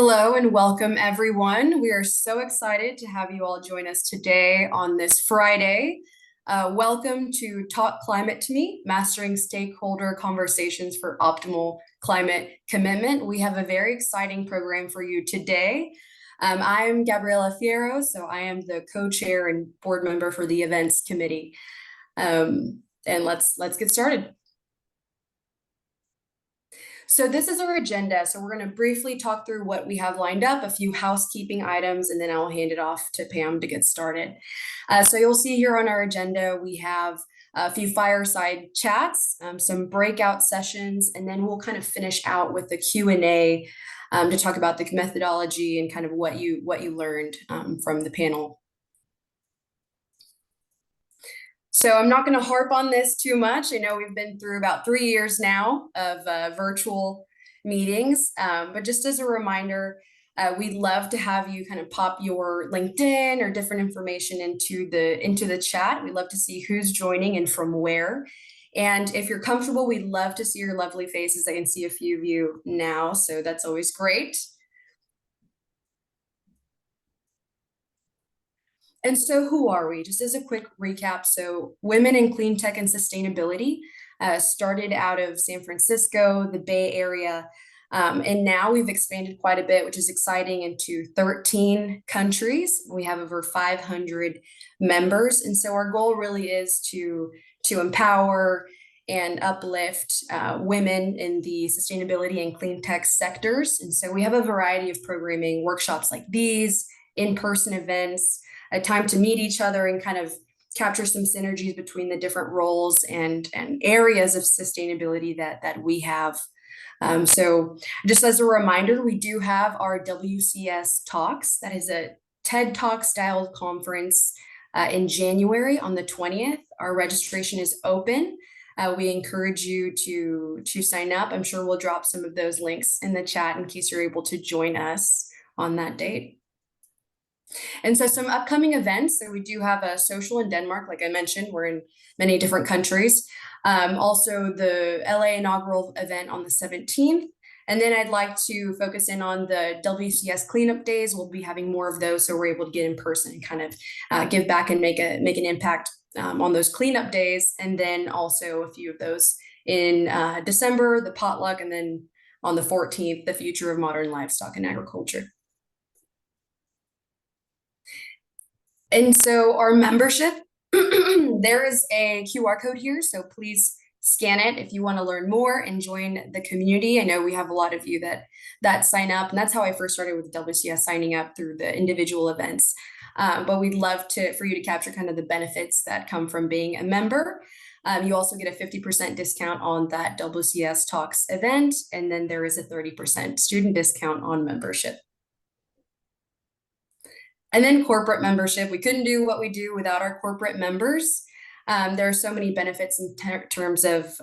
Hello and welcome, everyone. We are so excited to have you all join us today on this Friday. Welcome to Talk Climate to Me, Mastering Stakeholder Conversations for Optimal Climate Commitment. We have a very exciting program for you today. I'm Gabriela Fierro, so I am the co-chair and board member for the events committee. And let's get started. So this is our agenda. So we're going to briefly talk through what we have lined up, a few housekeeping items, and then I'll hand it off to Pam to get started. So you'll see here on our agenda, we have a few fireside chats, some breakout sessions, and then we'll kind of finish out with the Q&A to talk about the methodology and kind of what you learned from the panel. So I'm not going to harp on this too much. I know we've been through about 3 years now of virtual meetings, but just as a reminder, we'd love to have you kind of pop your LinkedIn or different information into the chat. We'd love to see who's joining and from where. And if you're comfortable, we'd love to see your lovely faces. I can see a few of you now, so that's always great. And so who are we? Just as a quick recap, so Women in Cleantech and Sustainability started out of San Francisco, the Bay Area, and now we've expanded quite a bit, which is exciting, into 13 countries. We have over 500 members, and so our goal really is to empower and uplift women in the sustainability and clean tech sectors. And so we have a variety of programming, workshops like these, in-person events, a time to meet each other and kind of capture some synergies between the different roles and areas of sustainability that we have. So just as a reminder, we do have our WCS Talks. That is a TED Talk style conference in January on the 20th. Our registration is open. We encourage you to sign up. I'm sure we'll drop some of those links in the chat in case you're able to join us on that date. And so some upcoming events. So we do have a social in Denmark. Like I mentioned, we're in many different countries. Also the LA inaugural event on the 17th. And then I'd like to focus in on the WCS cleanup days. We'll be having more of those, so we're able to get in person and kind of give back and make an impact on those cleanup days. And then also a few of those in December, the potluck, and then on the 14th, the future of modern livestock and agriculture. And so our membership, there is a QR code here, so please scan it if you want to learn more and join the community. I know we have a lot of you that sign up, and that's how I first started with WCS, signing up through the individual events. But we'd love for you to capture kind of the benefits that come from being a member. You also get a 50% discount on that WCS Talks event, and then there is a 30% student discount on membership. And then corporate membership. We couldn't do what we do without our corporate members. There are so many benefits in terms of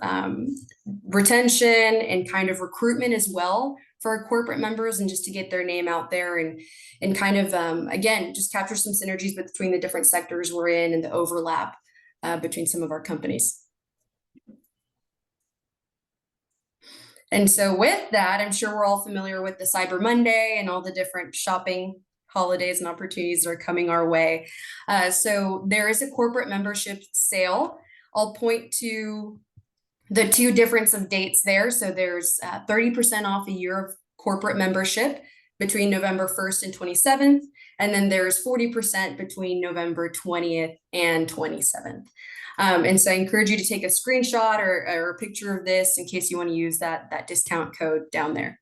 retention and kind of recruitment as well for our corporate members, and just to get their name out there and kind of, again, just capture some synergies between the different sectors we're in and the overlap between some of our companies. And so with that, I'm sure we're all familiar with the Cyber Monday and all the different shopping holidays and opportunities that are coming our way. So there is a corporate membership sale. I'll point to the two difference of dates there. So there's 30% off a year of corporate membership between November 1st and 27th. And then there's 40% between November 20th and 27th. And so I encourage you to take a screenshot or a picture of this in case you want to use that discount code down there.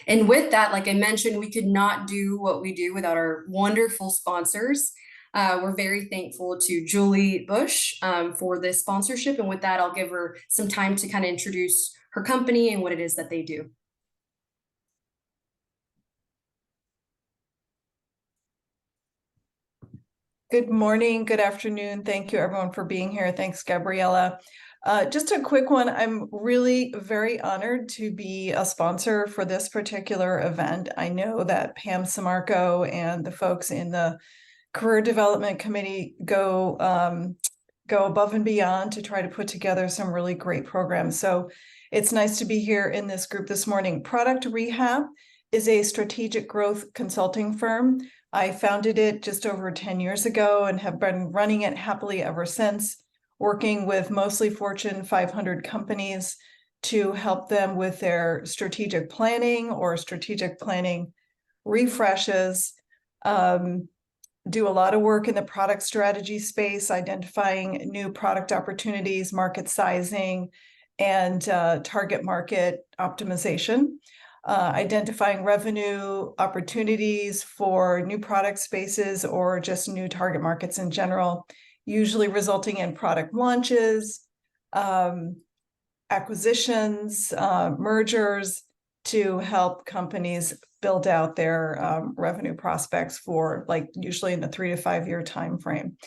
And with that, like I mentioned, we could not do what we do without our wonderful sponsors. We're very thankful to Julie Bush for this sponsorship. And with that, I'll give her some time to kind of introduce her company and what it is that they do. Good morning, good afternoon. Thank you everyone for being here. Thanks, Gabriela. Just a quick one. I'm really very honored to be a sponsor for this particular event. I know that Pam Samarco and the folks in the Career Development Committee go go above and beyond to try to put together some really great programs. So it's nice to be here in this group this morning. Product Rehab is a strategic growth consulting firm. I founded it just over 10 years ago and have been running it happily ever since, working with mostly Fortune 500 companies to help them with their strategic planning or strategic planning refreshes. Do a lot of work in the product strategy space, identifying new product opportunities, market sizing, and target market optimization. Identifying revenue opportunities for new product spaces or just new target markets in general, usually resulting in product launches, acquisitions, mergers, to help companies build out their revenue prospects for usually in the 3 to 5 year time frame.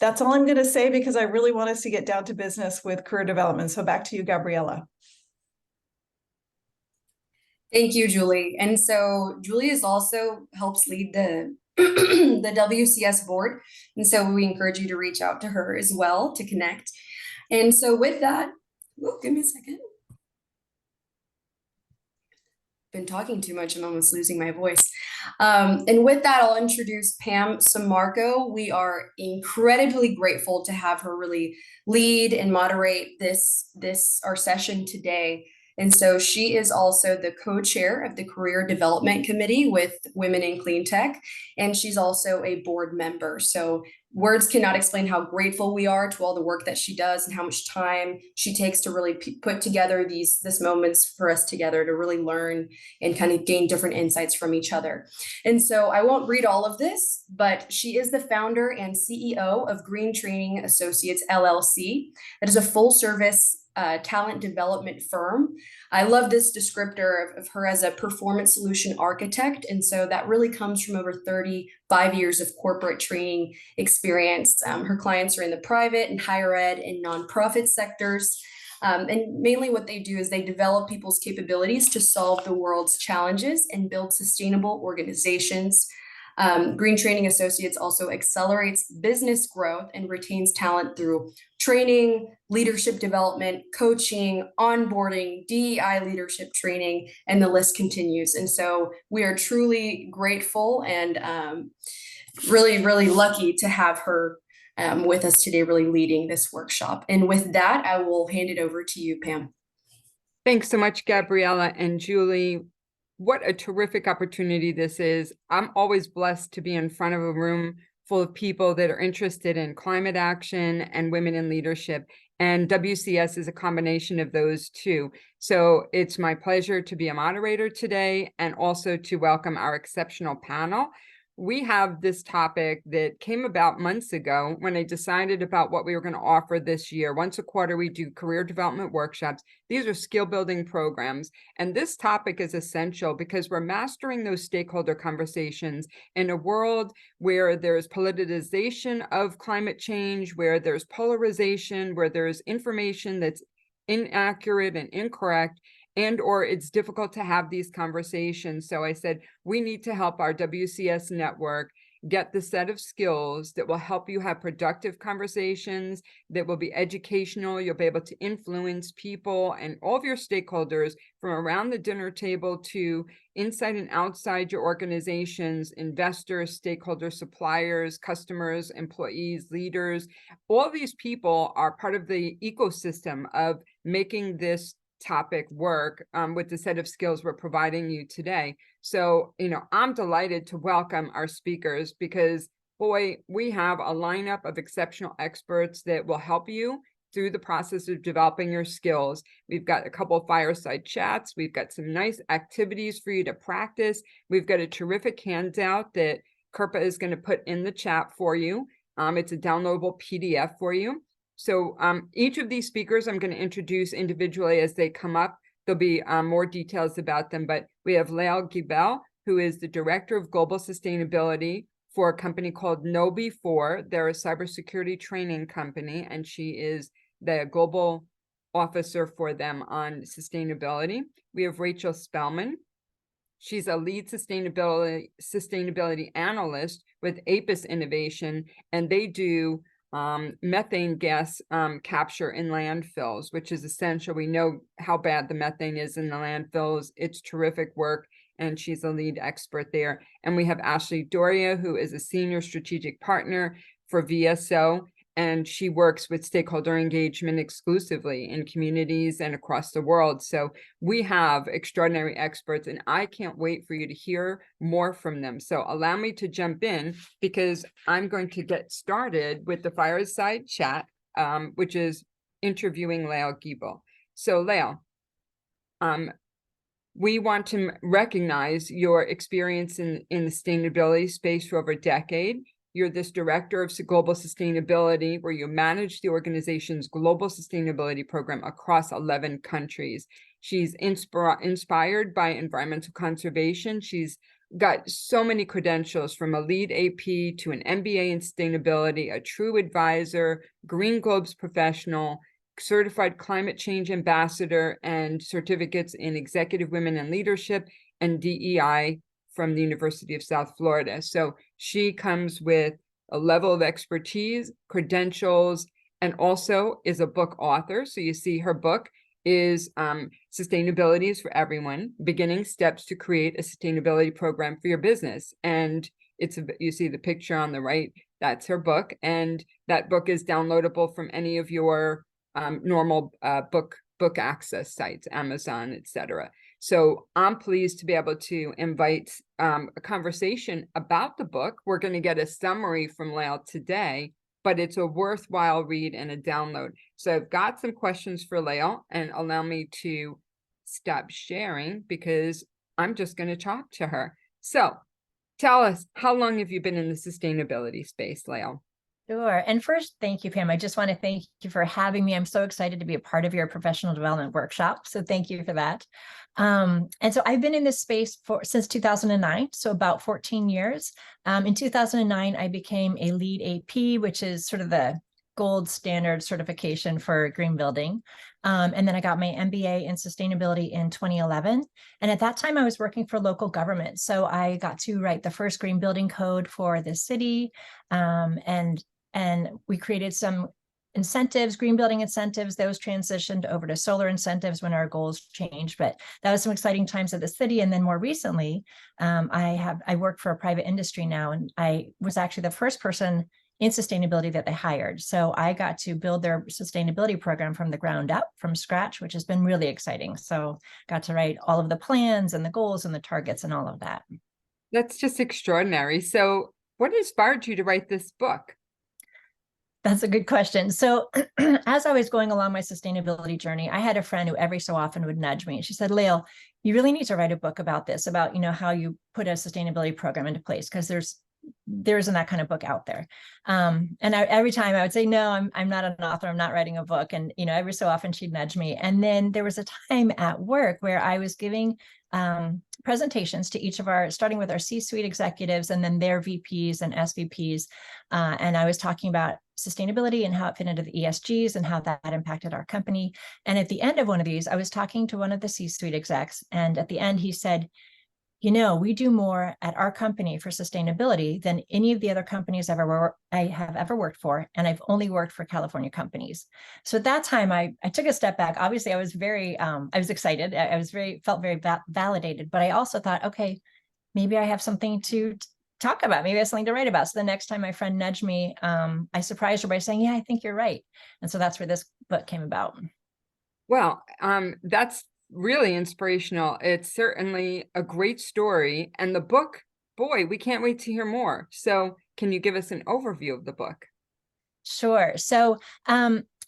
That's all I'm going to say because I really want us to get down to business with career development. So back to you, Gabriella. Thank you, Julie. And so Julie is also helps lead the the WCS board. And so we encourage you to reach out to her as well to connect. And so with that, give me a second. Been talking too much. I'm almost losing my voice. And with that, I'll introduce Pam Samarco. We are incredibly grateful to have her really lead and moderate this our session today. And so she is also the co-chair of the Career Development Committee with Women in Cleantech, and she's also a board member. So words cannot explain how grateful we are to all the work that she does and how much time she takes to really put together these moments for us together to really learn and kind of gain different insights from each other. And so I won't read all of this, but she is the founder and CEO of Green Training Associates, LLC. That is a full service talent development firm. I love this descriptor of her as a performance solution architect. And so that really comes from over 35 years of corporate training experience. Her clients are in the private and higher ed and nonprofit sectors. And mainly what they do is they develop people's capabilities to solve the world's challenges and build sustainable organizations. Green Training Associates also accelerates business growth and retains talent through training, leadership development, coaching, onboarding, DEI leadership training, and the list continues. And so we are truly grateful and really, really lucky to have her with us today, really leading this workshop. And with that, I will hand it over to you, Pam. Thanks so much, Gabriella and Julie. What a terrific opportunity this is. I'm always blessed to be in front of a room full of people that are interested in climate action and women in leadership. And WCS is a combination of those two. So it's my pleasure to be a moderator today and also to welcome our exceptional panel. We have this topic that came about months ago when I decided about what we were going to offer this year. Once a quarter, we do career development workshops. These are skill building programs. And this topic is essential because we're mastering those stakeholder conversations in a world where there's politicization of climate change, where there's polarization, where there's information that's inaccurate and incorrect, and or it's difficult to have these conversations. So I said, we need to help our WCS network get the set of skills that will help you have productive conversations, that will be educational. You'll be able to influence people and all of your stakeholders from around the dinner table to inside and outside your organizations, investors, stakeholders, suppliers, customers, employees, leaders. All these people are part of the ecosystem of making this topic work with the set of skills we're providing you today. So, I'm delighted to welcome our speakers because, boy, we have a lineup of exceptional experts that will help you through the process of developing your skills. We've got a couple of fireside chats. We've got some nice activities for you to practice. We've got a terrific handout that Kirpa is going to put in the chat for you. It's a downloadable PDF for you. So each of these speakers I'm going to introduce individually as they come up. There'll be more details about them, but we have Lael Gibel, who is the Director of Global Sustainability for a company called Know4. They're a cybersecurity training company, and she is the global officer for them on sustainability. We have Rachel Spellman. She's a lead sustainability analyst with APIS Innovation, and they do methane gas capture in landfills, which is essential. We know how bad the methane is in the landfills. It's terrific work, and she's a lead expert there. And we have Ashley Doria, who is a senior strategic partner for VSO, and she works with stakeholder engagement exclusively in communities and across the world. So we have extraordinary experts, and I can't wait for you to hear more from them. So allow me to jump in, because I'm going to get started with the Fireside chat, which is interviewing Lael Giebel. So Lael, we want to recognize your experience in the sustainability space for over a decade. You're this director of global sustainability, where you manage the organization's global sustainability program across 11 countries. She's inspired by environmental conservation. She's got so many credentials, from a lead AP to an MBA in sustainability, a true advisor, Green Globes professional, certified climate change ambassador, and certificates in executive women in leadership and DEI from the University of South Florida. So she comes with a level of expertise, credentials, and also is a book author. So you see her book is Sustainability is for Everyone, Beginning Steps to Create a Sustainability Program for Your Business. And you see the picture on the right, that's her book. And that book is downloadable from any of your normal book access sites, Amazon, etc. So I'm pleased to be able to invite a conversation about the book. We're going to get a summary from Lael today, but it's a worthwhile read and a download. So I've got some questions for Lael, and allow me to stop sharing, because I'm just going to talk to her. So tell us, how long have you been in the sustainability space, Lael? Sure. And first, thank you, Pam. I just want to thank you for having me. I'm so excited to be a part of your professional development workshop. So thank you for that. And so I've been in this space since 2009, so about 14 years. In 2009, I became a lead AP, which is sort of the gold standard certification for green building. And then I got my MBA in sustainability in 2011. And at that time, I was working for local government. So I got to write the first green building code for the city. And we created some incentives, green building incentives. Those transitioned over to solar incentives when our goals changed. But that was some exciting times at the city. And then more recently, I work for a private industry now, and I was actually the first person in sustainability that they hired. So I got to build their sustainability program from the ground up, from scratch, which has been really exciting. So got to write all of the plans and the goals and the targets and all of that. That's just extraordinary. So what inspired you to write this book? That's a good question. So as I was going along my sustainability journey, I had a friend who every so often would nudge me. And she said, Lael, you really need to write a book about this, about, how you put a sustainability program into place, because there isn't that kind of book out there. And every time I would say, no, I'm not an author. I'm not writing a book. And, every so often she'd nudge me. And then there was a time at work where I was giving presentations to each of starting with our C-suite executives and then their VPs and SVPs. And I was talking about sustainability and how it fit into the ESGs and how that impacted our company. And at the end of one of these, I was talking to one of the C-suite execs. And at the end, he said, we do more at our company for sustainability than any of the other companies I have ever worked for. And I've only worked for California companies. So at that time, I took a step back. Obviously, I was I was excited. Felt very validated, but I also thought, okay, maybe I have something to talk about. Maybe I have something to write about. So the next time my friend nudged me, I surprised her by saying, yeah, I think you're right. And so that's where this book came about. Well, that's really inspirational. It's certainly a great story. And the book, boy, we can't wait to hear more. So can you give us an overview of the book? Sure. So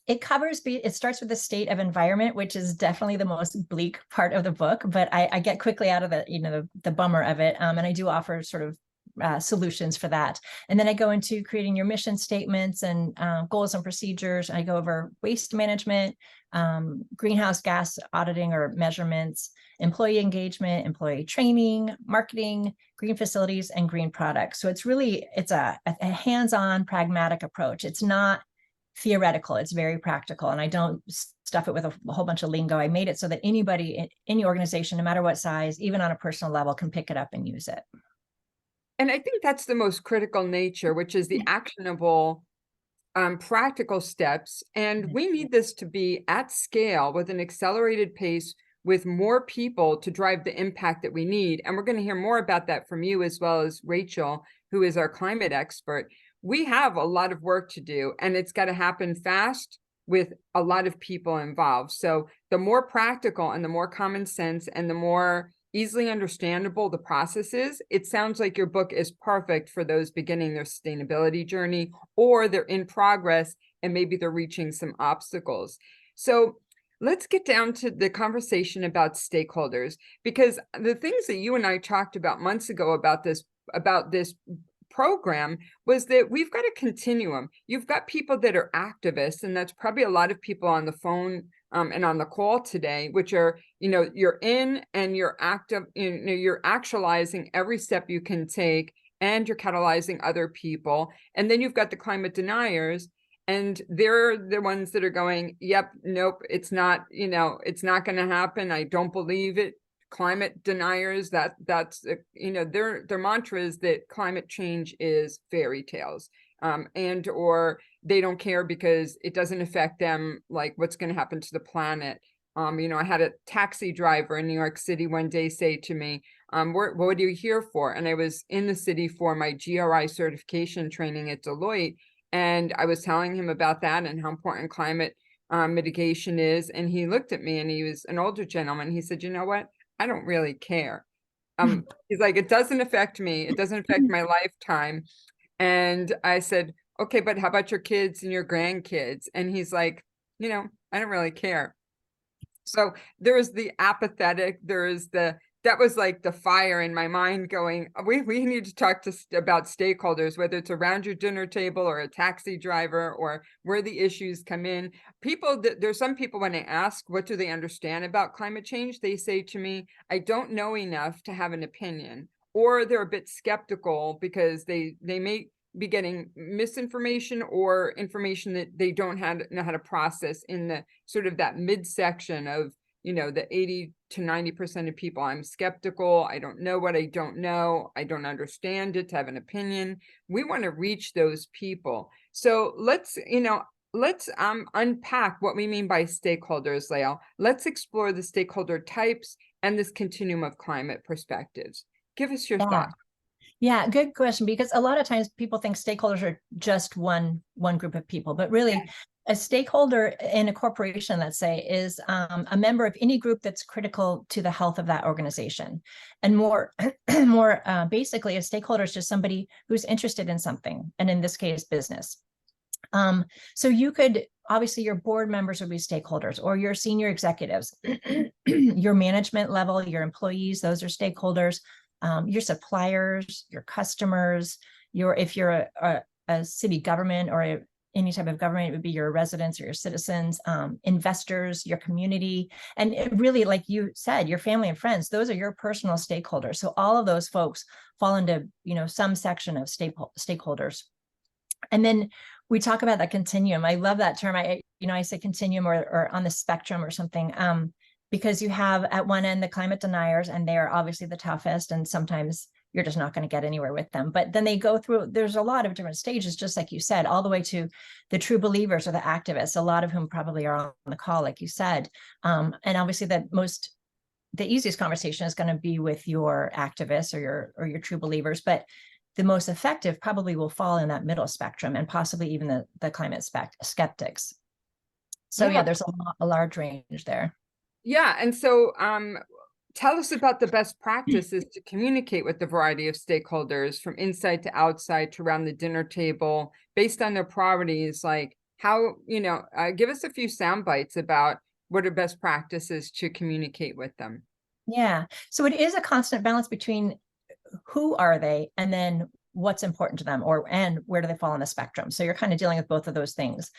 it starts with the state of environment, which is definitely the most bleak part of the book, but I get quickly out of the bummer of it. And I do offer sort of solutions for that. And then I go into creating your mission statements and goals and procedures. I go over waste management, greenhouse gas auditing or measurements, employee engagement, employee training, marketing, green facilities, and green products. So it's a hands-on pragmatic approach. It's not theoretical, it's very practical. And I don't stuff it with a whole bunch of lingo. I made it so that anybody in any organization, no matter what size, even on a personal level, can pick it up and use it. And I think that's the most critical nature, which is the actionable practical steps, and we need this to be at scale with an accelerated pace with more people to drive the impact that we need. And we're going to hear more about that from you, as well as Rachel, who is our climate expert. We have a lot of work to do, and it's got to happen fast with a lot of people involved. So the more practical and the more common sense and the more easily understandable the process is, it sounds like your book is perfect for those beginning their sustainability journey, or they're in progress and maybe they're reaching some obstacles. So let's get down to the conversation about stakeholders, because the things that you and I talked about months ago about this program was that we've got a continuum. You've got people that are activists, and that's probably a lot of people on the phone and on the call today, which are, you're in and you're active, you're actualizing every step you can take, and you're catalyzing other people. And then you've got the climate deniers, and they're the ones that are going, yep, nope, it's not, it's not going to happen. I don't believe it. Climate deniers, that's their mantra is that climate change is fairy tales, and or they don't care because it doesn't affect them, like what's going to happen to the planet. I had a taxi driver in New York City one day say to me, what are you here for? And I was in the city for my GRI certification training at Deloitte, and I was telling him about that and how important climate mitigation is. And he looked at me, and he was an older gentleman. He said, you know what? I don't really care. He's like, it doesn't affect me. It doesn't affect my lifetime. And I said, okay, but how about your kids and your grandkids? And he's like, I don't really care. So there is the apathetic, that was like the fire in my mind going, we need to talk about stakeholders, whether it's around your dinner table or a taxi driver or where the issues come in. There's some people, when I ask, what do they understand about climate change? They say to me, I don't know enough to have an opinion, or they're a bit skeptical because they may be getting misinformation or information that they don't know how to process in the sort of that midsection of, the 80 to 90% of people. I'm skeptical. I don't know what I don't know. I don't understand it to have an opinion. We want to reach those people. So let's unpack what we mean by stakeholders, Lael. Let's explore the stakeholder types and this continuum of climate perspectives. Give us your thoughts. Yeah, good question, because a lot of times people think stakeholders are just one group of people, but really a stakeholder in a corporation, let's say, is a member of any group that's critical to the health of that organization. And more basically, a stakeholder is just somebody who's interested in something, and in this case, business. So you could, obviously your board members would be stakeholders, or your senior executives, your management level, your employees, those are stakeholders. Your suppliers, your customers, if you're a city government or any type of government, it would be your residents or your citizens, investors, your community. And it really, like you said, your family and friends, those are your personal stakeholders. So all of those folks fall into, some section of stakeholders. And then we talk about that continuum. I love that term. I say continuum or on the spectrum or something. Because you have at one end the climate deniers, and they are obviously the toughest, and sometimes you're just not going to get anywhere with them. But then they go through, there's a lot of different stages, just like you said, all the way to the true believers or the activists, a lot of whom probably are on the call, like you said. And obviously the easiest conversation is going to be with your activists or your true believers, but the most effective probably will fall in that middle spectrum, and possibly even the climate skeptics. So yeah, there's a large range there. Yeah. And so tell us about the best practices to communicate with the variety of stakeholders from inside to outside to around the dinner table based on their priorities. Like how, give us a few sound bites about what are best practices to communicate with them. Yeah. So it is a constant balance between who are they and then what's important to them, and where do they fall on the spectrum. So you're kind of dealing with both of those things.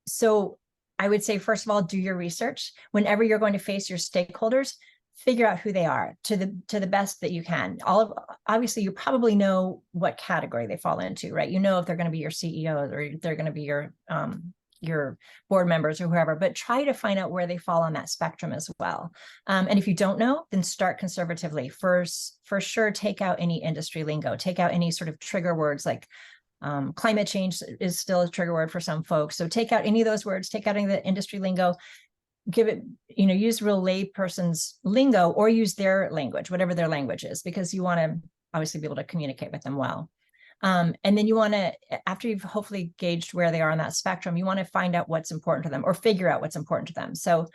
So I would say, first of all, do your research. Whenever you're going to face your stakeholders, figure out who they are to the best that you can. Obviously, you probably know what category they fall into, right? You know if they're going to be your CEOs or they're going to be your board members or whoever, but try to find out where they fall on that spectrum as well. And if you don't know, then start conservatively. For sure, take out any industry lingo, take out any sort of trigger words like Climate change is still a trigger word for some folks. So take out any of those words, take out any of the industry lingo, give it, use real layperson's lingo or use their language, whatever their language is, because you want to obviously be able to communicate with them well. And then you want to, after you've hopefully gauged where they are on that spectrum, you want to find out what's important to them or figure out what's important to them. So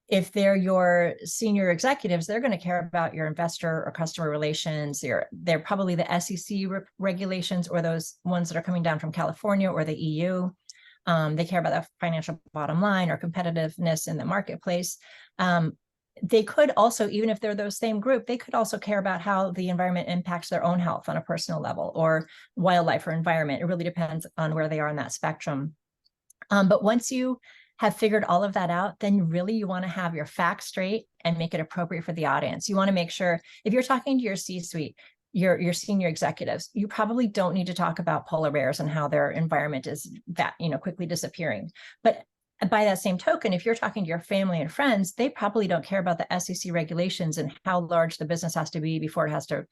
if they're your senior executives, they're going to care about your investor or customer relations. They're probably the SEC regulations or those ones that are coming down from California or the EU. They care about the financial bottom line or competitiveness in the marketplace. They could also, even if they're those same group, they could also care about how the environment impacts their own health on a personal level or wildlife or environment. It really depends on where they are on that spectrum. But once you have figured all of that out, then really you want to have your facts straight and make it appropriate for the audience. You want to make sure if you're talking to your C-suite, your senior executives, you probably don't need to talk about polar bears and how their environment is that, quickly disappearing. But by that same token, if you're talking to your family and friends, they probably don't care about the SEC regulations and how large the business has to be before it has to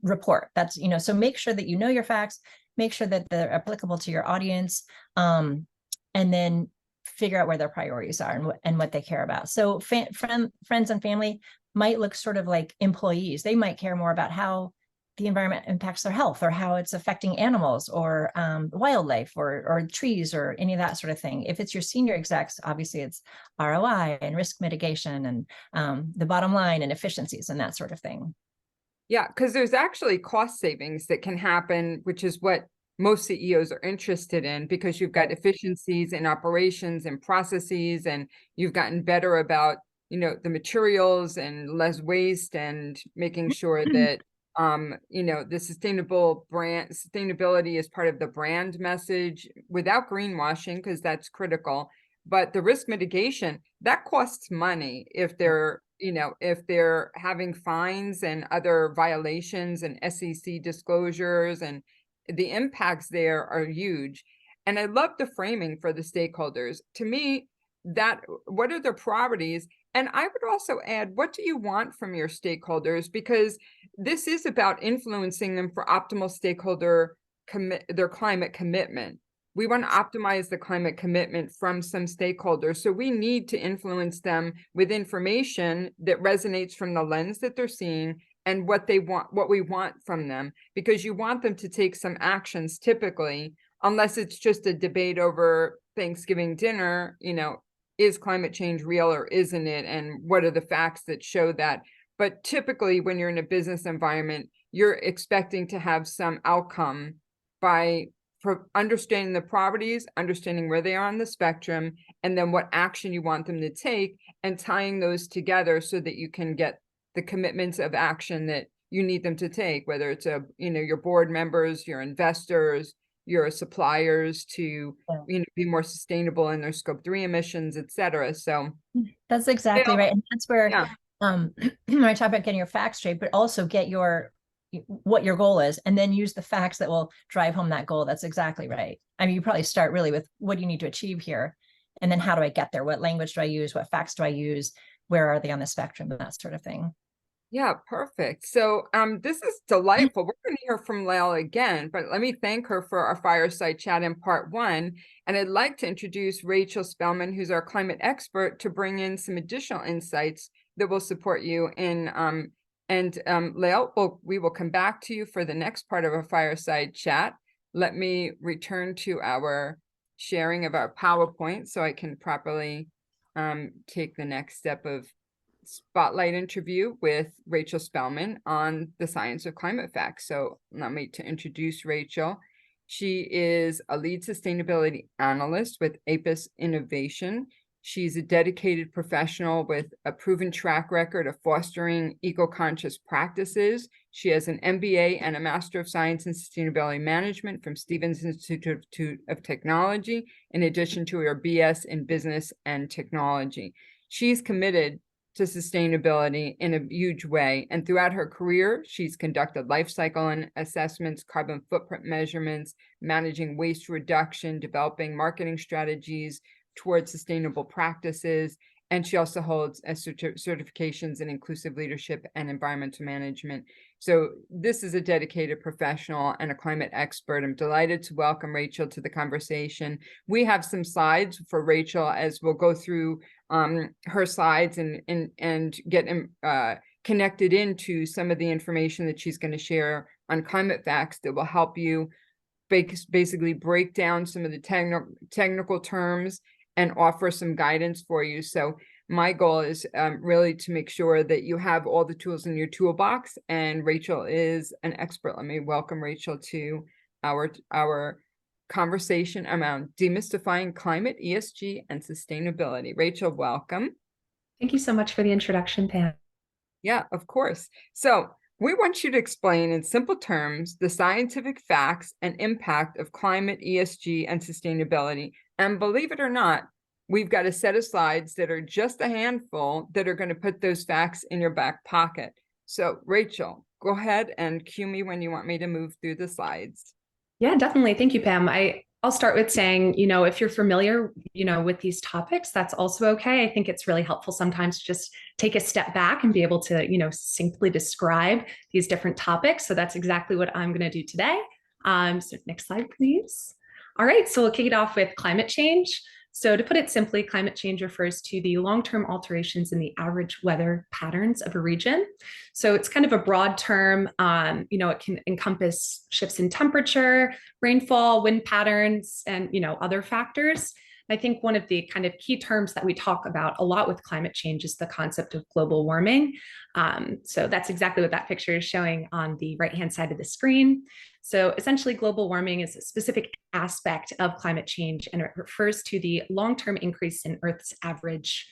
report. That's, so make sure that you know your facts, make sure that they're applicable to your audience, and then figure out where their priorities are and what they care about. So friends and family might look sort of like employees. They might care more about how the environment impacts their health or how it's affecting animals or wildlife or trees or any of that sort of thing. If it's your senior execs, obviously it's ROI and risk mitigation and the bottom line and efficiencies and that sort of thing. Yeah, because there's actually cost savings that can happen, which is what most CEOs are interested in, because you've got efficiencies in operations and processes, and you've gotten better about, the materials and less waste and making sure that the sustainability is part of the brand message without greenwashing, because that's critical. But the risk mitigation, that costs money if they're, if they're having fines and other violations and SEC disclosures, and the impacts there are huge. And I love the framing for the stakeholders. To me, what are their priorities? And I would also add, what do you want from your stakeholders? Because this is about influencing them for optimal stakeholder their climate commitment. We want to optimize the climate commitment from some stakeholders. So we need to influence them with information that resonates from the lens that they're seeing and what they want, what we want from them, because you want them to take some actions typically, unless it's just a debate over Thanksgiving dinner, is climate change real or isn't it? And what are the facts that show that? But typically when you're in a business environment, you're expecting to have some outcome by understanding the priorities, understanding where they are on the spectrum, and then what action you want them to take, and tying those together so that you can get the commitments of action that you need them to take, whether it's your board members, your investors, your suppliers to be more sustainable in their scope 3 emissions, et cetera. So that's exactly right. And that's where I talk about getting your facts straight, but also get what your goal is, and then use the facts that will drive home that goal. That's exactly right. I mean, you probably start really with what do you need to achieve here? And then how do I get there? What language do I use? What facts do I use? Where are they on the spectrum? And that sort of thing. Yeah, perfect. So this is delightful. We're going to hear from Lael again, but let me thank her for our fireside chat in part 1. And I'd like to introduce Rachel Spellman, who's our climate expert, to bring in some additional insights that will support you in Lael, we will come back to you for the next part of our fireside chat. Let me return to our sharing of our PowerPoint so I can properly take the next step of spotlight interview with Rachel Spellman on the science of climate facts. So allow me to introduce Rachel. She is a lead sustainability analyst with APIS Innovation. She's a dedicated professional with a proven track record of fostering eco-conscious practices. She has an MBA and a Master of Science in Sustainability Management from Stevens Institute of Technology, in addition to her BS in Business and Technology. She's committed to sustainability in a huge way. And throughout her career, she's conducted life cycle assessments, carbon footprint measurements, managing waste reduction, developing marketing strategies towards sustainable practices, And she also holds certifications in inclusive leadership and environmental management. So this is a dedicated professional and a climate expert. I'm delighted to welcome Rachel to the conversation. We have some slides for Rachel as we'll go through her slides and get connected into some of the information that she's going to share on climate facts that will help you basically break down some of the technical terms and offer some guidance for you. So my goal is really to make sure that you have all the tools in your toolbox, and Rachel is an expert. Let me welcome Rachel to our conversation around demystifying climate, ESG, and sustainability. Rachel, welcome. Thank you so much for the introduction, Pam. Yeah, of course. So we want you to explain in simple terms the scientific facts and impact of climate, ESG, and sustainability. And believe it or not, we've got a set of slides that are just a handful that are going to put those facts in your back pocket. So Rachel, go ahead and cue me when you want me to move through the slides. Yeah, definitely. Thank you, Pam. I'll start with saying, if you're familiar, with these topics, that's also okay. I think it's really helpful sometimes to just take a step back and be able to, simply describe these different topics. So that's exactly what I'm going to do today. So next slide, please. All right, so we'll kick it off with climate change. So to put it simply, climate change refers to the long-term alterations in the average weather patterns of a region. So it's kind of a broad term. It can encompass shifts in temperature, rainfall, wind patterns, and other factors. I think one of the kind of key terms that we talk about a lot with climate change is the concept of global warming. So that's exactly what that picture is showing on the right-hand side of the screen. So essentially, global warming is a specific aspect of climate change, and it refers to the long-term increase in Earth's average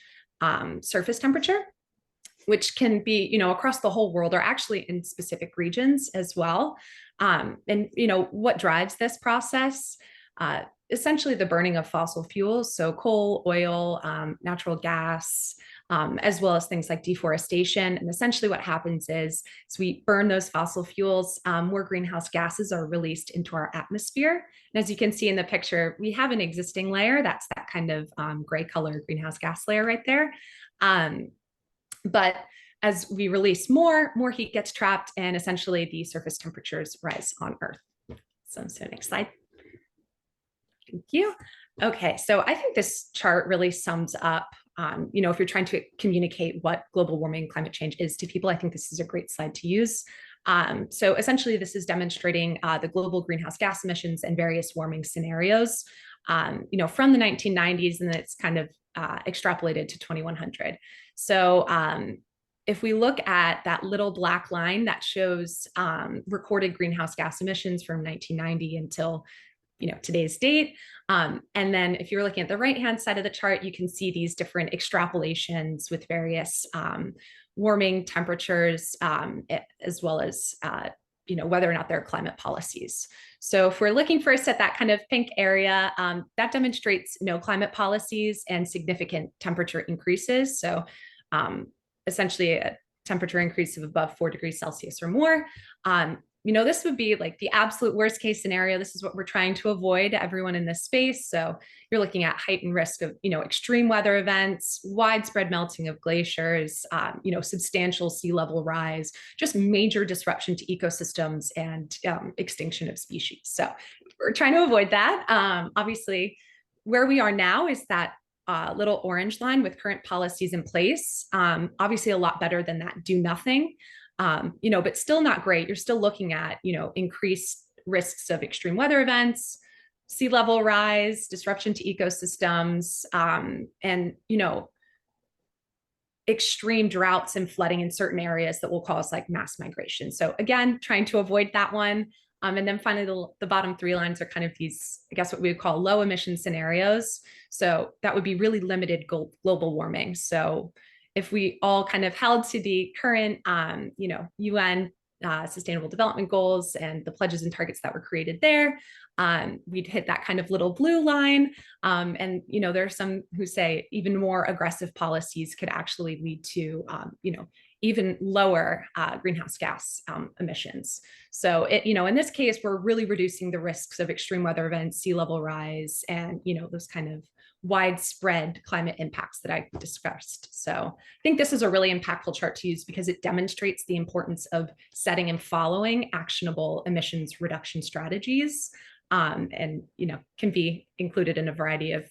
surface temperature, which can be, across the whole world or actually in specific regions as well. And, what drives this process? Essentially the burning of fossil fuels, so coal, oil, natural gas, as well as things like deforestation. And essentially what happens is we burn those fossil fuels, more greenhouse gases are released into our atmosphere. And as you can see in the picture, we have an existing layer, that's that kind of gray color greenhouse gas layer right there. But as we release more heat gets trapped, and essentially the surface temperatures rise on Earth. So next slide. Thank you. Okay, so I think this chart really sums up, if you're trying to communicate what global warming climate change is to people, I think this is a great slide to use. So essentially, this is demonstrating the global greenhouse gas emissions and various warming scenarios, from the 1990s, and it's kind of extrapolated to 2100. So if we look at that little black line that shows recorded greenhouse gas emissions from 1990 until today's date. And then if you're looking at the right-hand side of the chart, you can see these different extrapolations with various warming temperatures, as well as, whether or not there are climate policies. So if we're looking first at that kind of pink area, that demonstrates no climate policies and significant temperature increases. So essentially a temperature increase of above 4 degrees Celsius or more. This would be like the absolute worst case scenario. This is what we're trying to avoid, everyone in this space. So you're looking at heightened risk of, extreme weather events, widespread melting of glaciers, substantial sea level rise, just major disruption to ecosystems and extinction of species. So we're trying to avoid that. Obviously, where we are now is that little orange line with current policies in place. Obviously a lot better than that do nothing. But still not great. You're still looking at, increased risks of extreme weather events, sea level rise, disruption to ecosystems, and, extreme droughts and flooding in certain areas that will cause like mass migration. So again, trying to avoid that one. And then finally, the bottom 3 lines are kind of these, I guess what we would call low emission scenarios. So that would be really limited global warming. So if we all kind of held to the current, UN Sustainable Development Goals and the pledges and targets that were created there, we'd hit that kind of little blue line. And, there are some who say even more aggressive policies could actually lead to, even lower greenhouse gas emissions. So, in this case, we're really reducing the risks of extreme weather events, sea level rise, and, those kind of widespread climate impacts that I discussed. So I think this is a really impactful chart to use because it demonstrates the importance of setting and following actionable emissions reduction strategies, and can be included in a variety of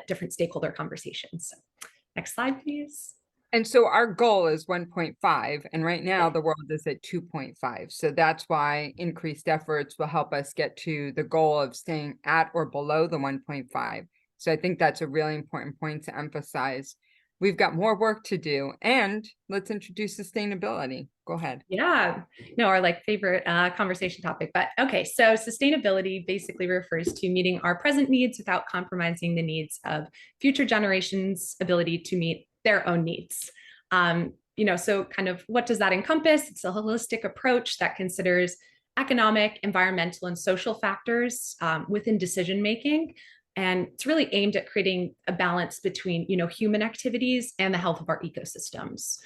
different stakeholder conversations. So, next slide, please. And so our goal is 1.5, and right now the world is at 2.5. So that's why increased efforts will help us get to the goal of staying at or below the 1.5. So I think that's a really important point to emphasize. We've got more work to do, and let's introduce sustainability. Go ahead. Yeah, no, our favorite conversation topic. But okay, so sustainability basically refers to meeting our present needs without compromising the needs of future generations' ability to meet their own needs. So kind of what does that encompass? It's a holistic approach that considers economic, environmental, and social factors within decision making. And it's really aimed at creating a balance between, human activities and the health of our ecosystems.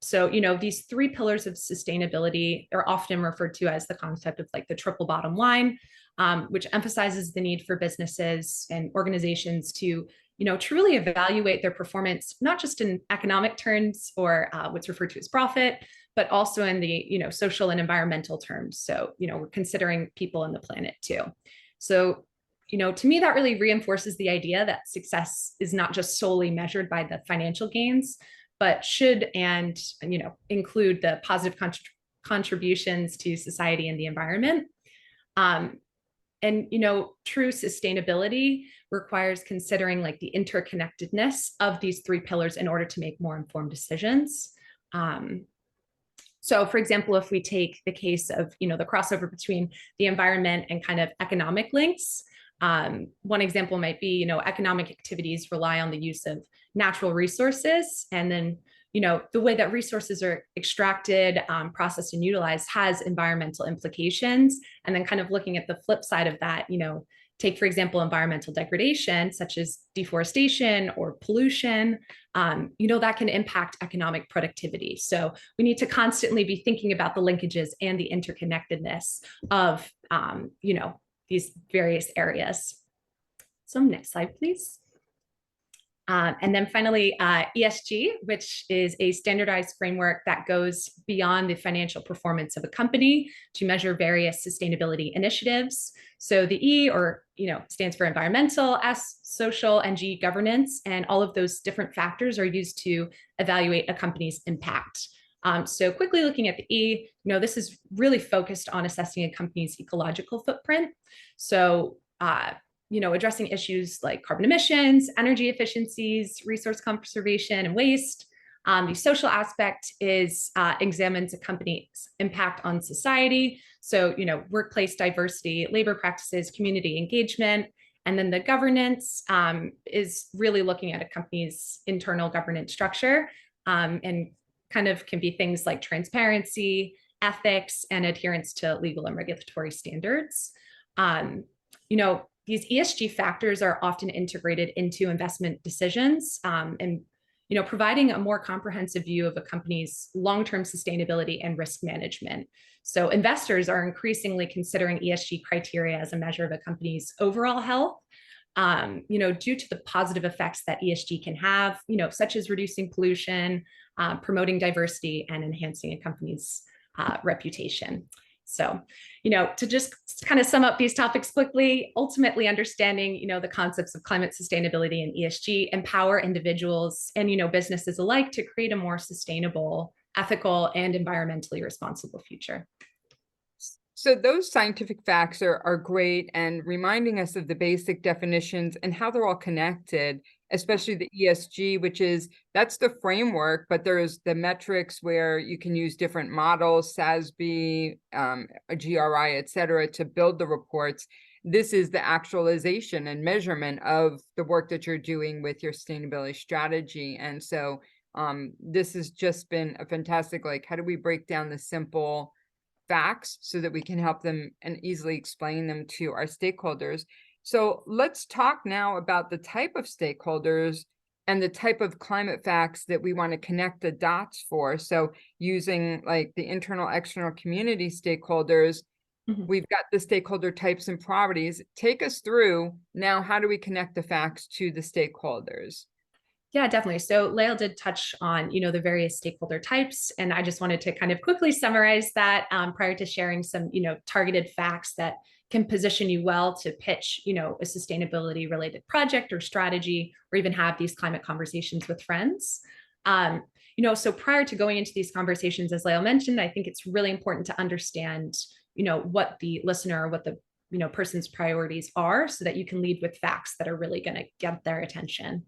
So, these three pillars of sustainability are often referred to as the concept of the triple bottom line, which emphasizes the need for businesses and organizations to truly evaluate their performance, not just in economic terms or what's referred to as profit, but also in the, social and environmental terms. So, we're considering people and the planet too. So, to me, that really reinforces the idea that success is not just solely measured by the financial gains, but should and, include the positive contributions to society and the environment. And true sustainability requires considering the interconnectedness of these three pillars in order to make more informed decisions. So for example, if we take the case of, the crossover between the environment and kind of economic links, one example might be, economic activities rely on the use of natural resources, and then the way that resources are extracted, processed, and utilized has environmental implications. And then kind of looking at the flip side of that, take, for example, environmental degradation, such as deforestation or pollution, that can impact economic productivity. So we need to constantly be thinking about the linkages and the interconnectedness of, these various areas. So next slide, please. And then finally, ESG, which is a standardized framework that goes beyond the financial performance of a company to measure various sustainability initiatives. So the E, stands for environmental, S, social, and G, governance, and all of those different factors are used to evaluate a company's impact. So quickly looking at the E, this is really focused on assessing a company's ecological footprint. So, addressing issues like carbon emissions, energy efficiencies, resource conservation, and waste. The social aspect examines a company's impact on society. So, workplace diversity, labor practices, community engagement. And then the governance is really looking at a company's internal governance structure, and kind of can be things like transparency, ethics, and adherence to legal and regulatory standards. These ESG factors are often integrated into investment decisions, and providing a more comprehensive view of a company's long-term sustainability and risk management. So investors are increasingly considering ESG criteria as a measure of a company's overall health, due to the positive effects that ESG can have, such as reducing pollution, promoting diversity, and enhancing a company's reputation. So, to just kind of sum up these topics quickly, ultimately understanding, the concepts of climate sustainability and ESG empower individuals and, businesses alike to create a more sustainable, ethical, and environmentally responsible future. So those scientific facts are great, and reminding us of the basic definitions and how they're all connected, especially the ESG, that's the framework, but there's the metrics where you can use different models, SASB, a GRI, et cetera, to build the reports. This is the actualization and measurement of the work that you're doing with your sustainability strategy. And so this has just been a fantastic, how do we break down the simple facts so that we can help them and easily explain them to our stakeholders. So let's talk now about the type of stakeholders and the type of climate facts that we want to connect the dots for. So using the internal, external community stakeholders, Mhm. We've got the stakeholder types and priorities. Take us through now, how do we connect the facts to the stakeholders? Yeah, definitely. So Lael did touch on, the various stakeholder types, and I just wanted to kind of quickly summarize that prior to sharing some, targeted facts that can position you well to pitch, a sustainability related project or strategy, or even have these climate conversations with friends. So prior to going into these conversations, as Lael mentioned, I think it's really important to understand, what the listener or what the person's priorities are, so that you can lead with facts that are really going to get their attention.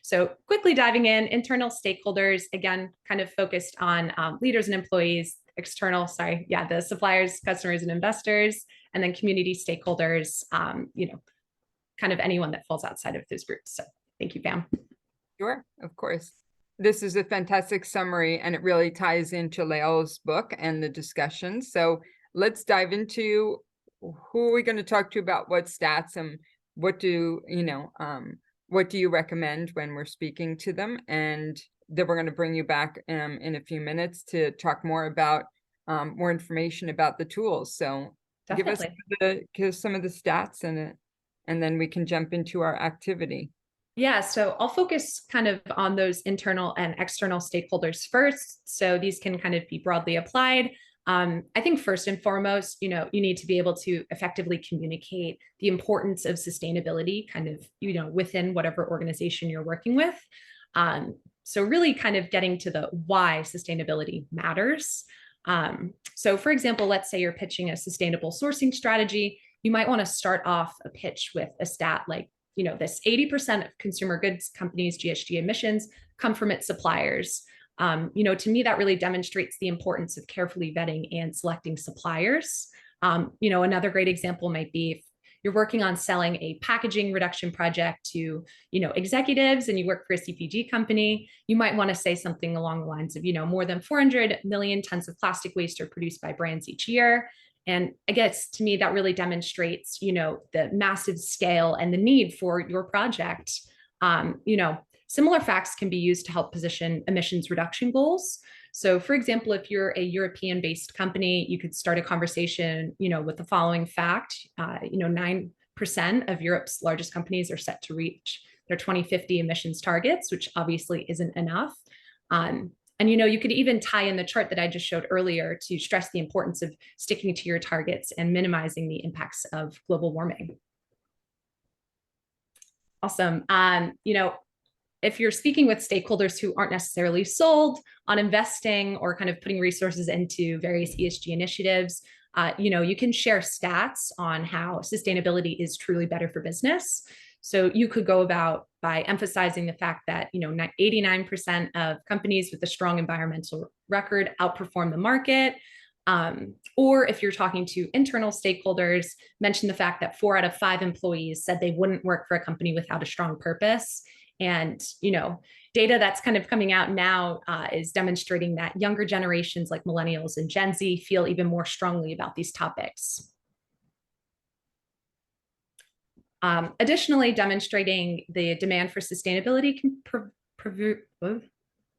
So quickly diving in, internal stakeholders, again, kind of focused on leaders and employees, the suppliers, customers, and investors, and then community stakeholders, kind of anyone that falls outside of those groups. So thank you, Pam. Sure, of course. This is a fantastic summary, and it really ties into Lael's book and the discussion. So let's dive into who are we going to talk to about what stats, and what do you recommend when we're speaking to them? And then we're going to bring you back in a few minutes to talk more about more information about the tools. So Definitely. give us some of the stats, and then we can jump into our activity. Yeah, so I'll focus kind of on those internal and external stakeholders first. So these can kind of be broadly applied. I think first and foremost, you need to be able to effectively communicate the importance of sustainability kind of, within whatever organization you're working with. So really kind of getting to the why sustainability matters. So for example, let's say you're pitching a sustainable sourcing strategy. You might want to start off a pitch with a stat like, this 80% of consumer goods companies' GHG emissions come from its suppliers. To me, that really demonstrates the importance of carefully vetting and selecting suppliers. Another great example might be if you're working on selling a packaging reduction project to, executives, and you work for a CPG company, you might want to say something along the lines of, more than 400 million tons of plastic waste are produced by brands each year. And I guess to me, that really demonstrates, the massive scale and the need for your project. Similar facts can be used to help position emissions reduction goals. So for example, if you're a European-based company, you could start a conversation, with the following fact, 9% of Europe's largest companies are set to reach their 2050 emissions targets, which obviously isn't enough. And you could even tie in the chart that I just showed earlier to stress the importance of sticking to your targets and minimizing the impacts of global warming. Awesome. If you're speaking with stakeholders who aren't necessarily sold on investing or kind of putting resources into various ESG initiatives, you can share stats on how sustainability is truly better for business. So you could go about by emphasizing the fact that 89% of companies with a strong environmental record outperform the market. Or if you're talking to internal stakeholders, mention the fact that 4 out of 5 employees said they wouldn't work for a company without a strong purpose. And data that's kind of coming out now is demonstrating that younger generations like millennials and Gen Z feel even more strongly about these topics. Additionally, demonstrating the demand for sustainability can prove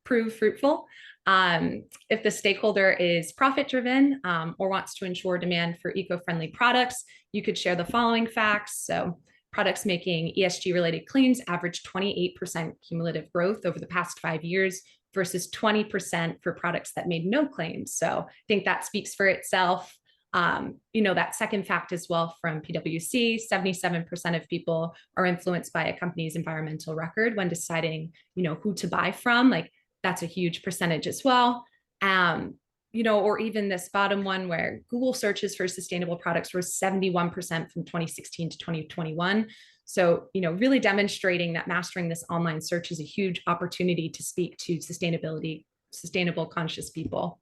fruitful. If the stakeholder is profit-driven or wants to ensure demand for eco-friendly products, you could share the following facts. So products making ESG-related claims average 28% cumulative growth over the past 5 years versus 20% for products that made no claims. So I think that speaks for itself. That second fact as well from PwC, 77% of people are influenced by a company's environmental record when deciding, who to buy from. Like, that's a huge percentage as well. Or even this bottom one where Google searches for sustainable products were 71% from 2016 to 2021. So, really demonstrating that mastering this online search is a huge opportunity to speak to sustainable conscious people.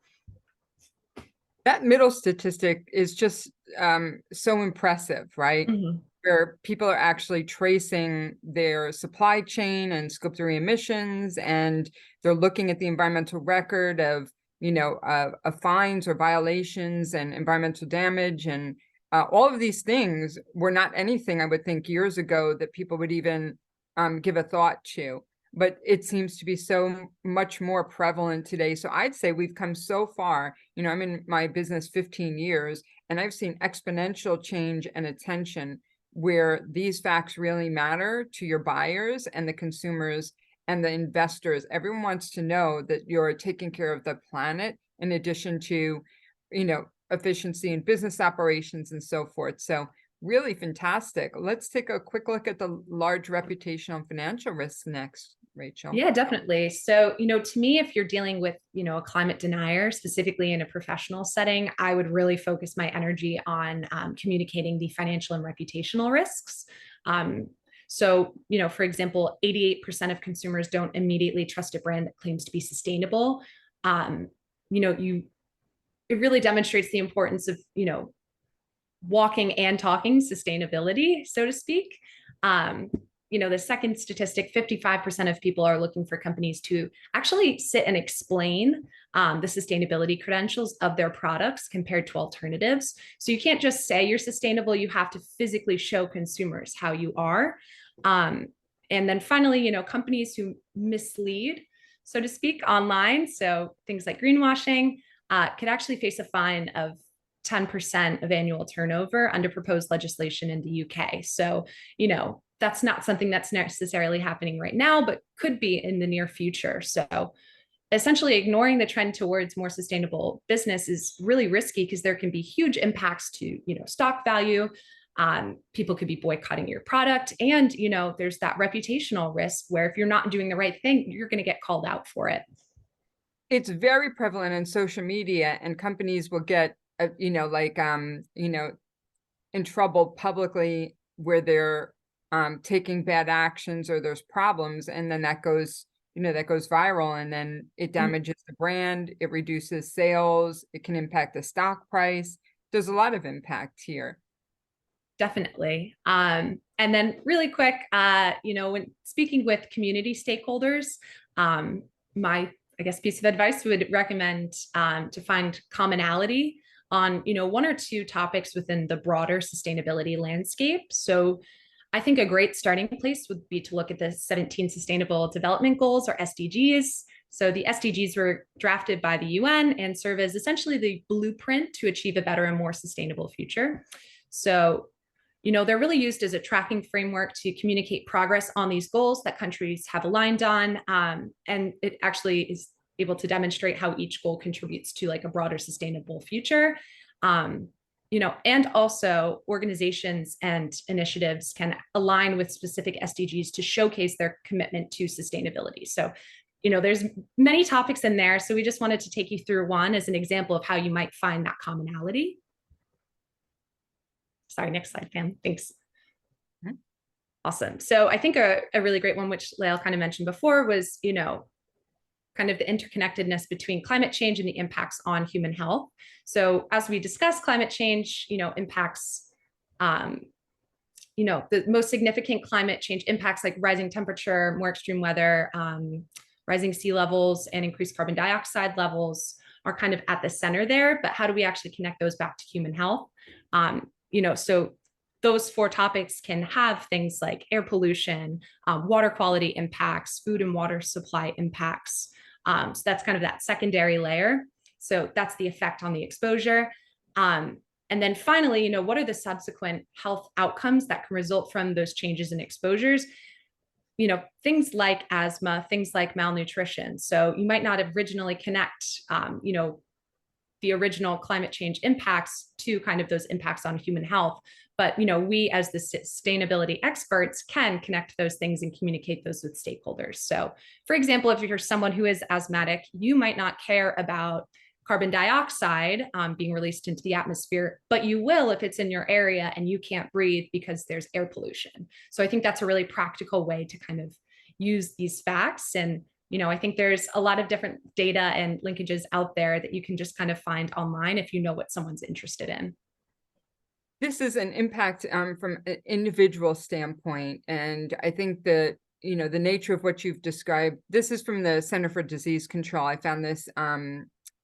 That middle statistic is just so impressive, right? Mm-hmm. Where people are actually tracing their supply chain and Scope 3 emissions, and they're looking at the environmental record of fines or violations and environmental damage, and all of these things were not anything I would think years ago that people would even give a thought to. but it seems to be so much more prevalent today. So I'd say we've come so far. You know, I'm in my business 15 years, and I've seen exponential change and attention where these facts really matter to your buyers and the consumers and the investors. Everyone wants to know that you're taking care of the planet in addition to, you know, efficiency in business operations and so forth. So really fantastic. Let's take a quick look at the large reputational and financial risks next, Rachel. Yeah, definitely. So, to me, if you're dealing with, a climate denier, specifically in a professional setting, I would really focus my energy on communicating the financial and reputational risks. So, for example, 88% of consumers don't immediately trust a brand that claims to be sustainable. It really demonstrates the importance of, walking and talking sustainability, so to speak. The second statistic, 55% of people are looking for companies to actually sit and explain the sustainability credentials of their products compared to alternatives. So you can't just say you're sustainable, you have to physically show consumers how you are. And then finally, companies who mislead, so to speak, online, so things like greenwashing, could actually face a fine of 10% of annual turnover under proposed legislation in the UK. So, that's not something that's necessarily happening right now, but could be in the near future. So essentially ignoring the trend towards more sustainable business is really risky because there can be huge impacts to, stock value. People could be boycotting your product. And, there's that reputational risk where if you're not doing the right thing, you're going to get called out for it. It's very prevalent in social media, and companies will get, in trouble publicly where they're taking bad actions or there's problems, and then that goes viral, and then it damages the brand, it reduces sales, it can impact the stock price. There's a lot of impact here. Definitely. And then really quick, when speaking with community stakeholders, my, piece of advice would recommend to find commonality on, one or two topics within the broader sustainability landscape. So I think a great starting place would be to look at the 17 Sustainable Development Goals, or SDGs. So the SDGs were drafted by the UN and serve as essentially the blueprint to achieve a better and more sustainable future. So, they're really used as a tracking framework to communicate progress on these goals that countries have aligned on. And it actually is able to demonstrate how each goal contributes to like a broader sustainable future. And also organizations and initiatives can align with specific SDGs to showcase their commitment to sustainability. So, there's many topics in there. So we just wanted to take you through one as an example of how you might find that commonality. Sorry, next slide, Pam. Thanks. Awesome. So I think a really great one, which Lael kind of mentioned before, was, kind of the interconnectedness between climate change and the impacts on human health. So as we discussed, climate change, impacts, the most significant climate change impacts like rising temperature, more extreme weather, rising sea levels, and increased carbon dioxide levels are kind of at the center there. But how do we actually connect those back to human health? So those four topics can have things like air pollution, water quality impacts, food and water supply impacts. So that's kind of that secondary layer. So that's the effect on the exposure. And then finally, what are the subsequent health outcomes that can result from those changes in exposures? Things like asthma, things like malnutrition. So you might not originally connect, the original climate change impacts to kind of those impacts on human health. But, we as the sustainability experts can connect those things and communicate those with stakeholders. So for example, if you're someone who is asthmatic, you might not care about carbon dioxide being released into the atmosphere, but you will if it's in your area and you can't breathe because there's air pollution. So I think that's a really practical way to kind of use these facts. And I think there's a lot of different data and linkages out there that you can just kind of find online if you know what someone's interested in. This is an impact from an individual standpoint. And I think that, the nature of what you've described, this is from the Center for Disease Control. I found this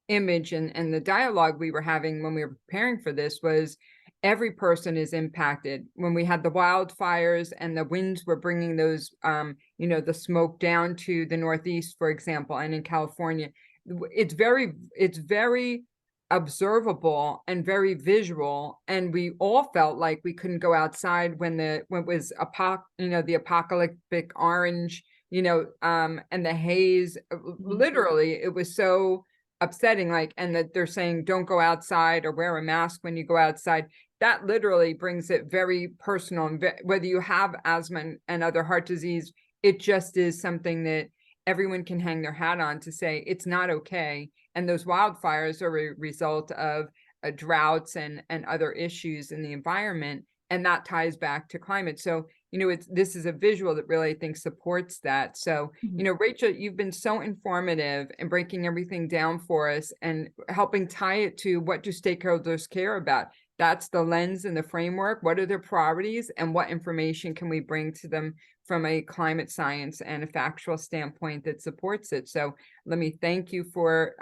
image, and the dialogue we were having when we were preparing for this was every person is impacted. When we had the wildfires and the winds were bringing those, the smoke down to the Northeast, for example, and in California, it's very observable and very visual. And we all felt like we couldn't go outside when it was the apocalyptic orange, and the haze. Literally, it was so upsetting, and that they're saying don't go outside or wear a mask when you go outside. That literally brings it very personal. And whether you have asthma and other heart disease, it just is something that everyone can hang their hat on to say it's not okay. And those wildfires are a result of droughts and other issues in the environment. And that ties back to climate. So, this is a visual that really, I think, supports that. So, Rachel, you've been so informative in breaking everything down for us and helping tie it to what do stakeholders care about. That's the lens and the framework. What are their priorities and what information can we bring to them from a climate science and a factual standpoint that supports it? So let me thank you for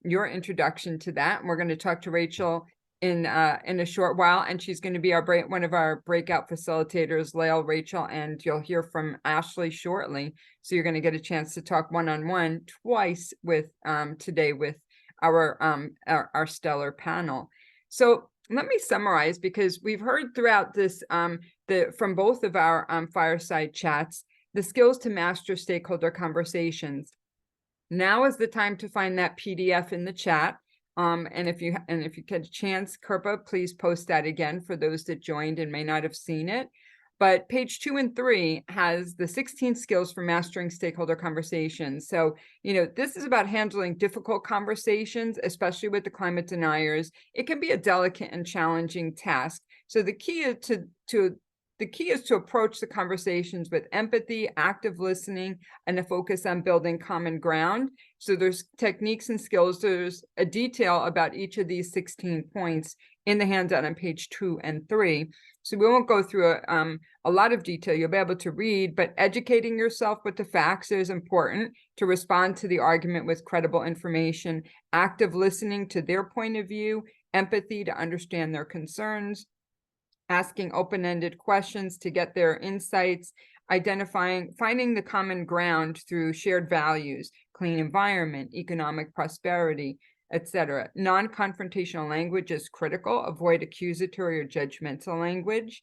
your introduction to that. And we're going to talk to Rachel in a short while, and she's going to be one of our breakout facilitators, Lael, Rachel, and you'll hear from Ashley shortly. So you're going to get a chance to talk one-on-one twice with today with our stellar panel. So let me summarize, because we've heard throughout this from both of our fireside chats, the skills to master stakeholder conversations. Now is the time to find that PDF in the chat. And if you get a chance, Kirpa, please post that again for those that joined and may not have seen it. But page 2 and 3 has the 16 skills for mastering stakeholder conversations. So, this is about handling difficult conversations, especially with the climate deniers. It can be a delicate and challenging task. So the key is to approach the conversations with empathy, active listening, and a focus on building common ground. So there's techniques and skills. There's a detail about each of these 16 points in the handout on page 2 and 3. So we won't go through a lot of detail. You'll be able to read, but educating yourself with the facts is important to respond to the argument with credible information, active listening to their point of view, empathy to understand their concerns, asking open-ended questions to get their insights, finding the common ground through shared values, clean environment, economic prosperity, etc. Non-confrontational language is critical. Avoid accusatory or judgmental language.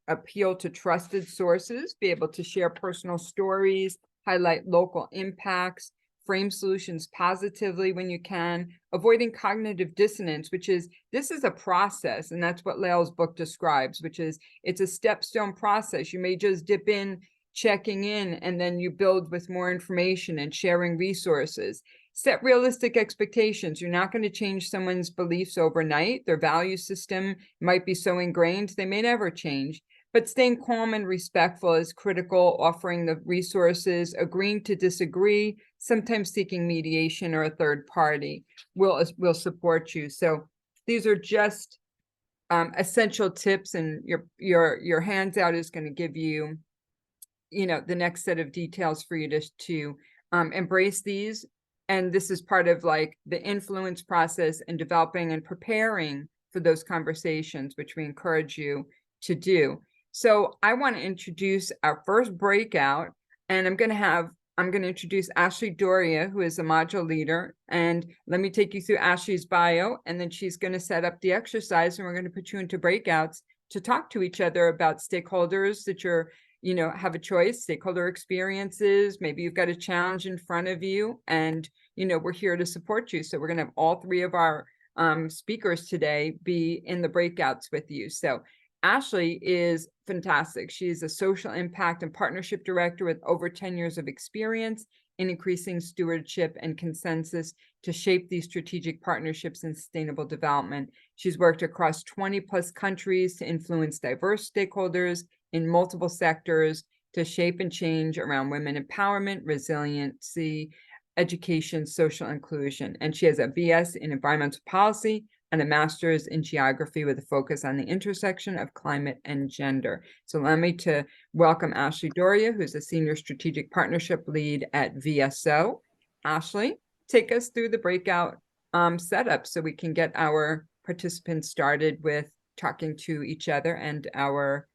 Appeal to trusted sources. Be able to share personal stories, highlight local impacts, frame solutions positively when you can. Avoiding cognitive dissonance, this is a process, and that's what Lael's book describes, which is it's a stepstone process. You may just dip in, checking in, and then you build with more information and sharing resources. Set realistic expectations. You're not going to change someone's beliefs overnight. Their value system might be so ingrained, they may never change. But staying calm and respectful is critical, offering the resources, agreeing to disagree, sometimes seeking mediation or a third party will support you. So these are just essential tips, and your handout is going to give you, the next set of details for you to embrace these. And this is part of the influence process and developing and preparing for those conversations, which we encourage you to do. So I want to introduce our first breakout, and I'm going to introduce Ashley Doria, who is a module leader. And let me take you through Ashley's bio, and then she's going to set up the exercise, and we're going to put you into breakouts to talk to each other about stakeholders that you're, have a choice, stakeholder experiences. Maybe you've got a challenge in front of you, and, we're here to support you. So we're going to have all three of our speakers today be in the breakouts with you. So Ashley is fantastic. She's a social impact and partnership director with over 10 years of experience in increasing stewardship and consensus to shape these strategic partnerships and sustainable development. She's worked across 20 plus countries to influence diverse stakeholders in multiple sectors to shape and change around women empowerment, resiliency, education, social inclusion. And she has a BS in environmental policy and a master's in geography with a focus on the intersection of climate and gender. So allow me to welcome Ashley Doria, who's a senior strategic partnership lead at VSO. Ashley, take us through the breakout setup so we can get our participants started with talking to each other and our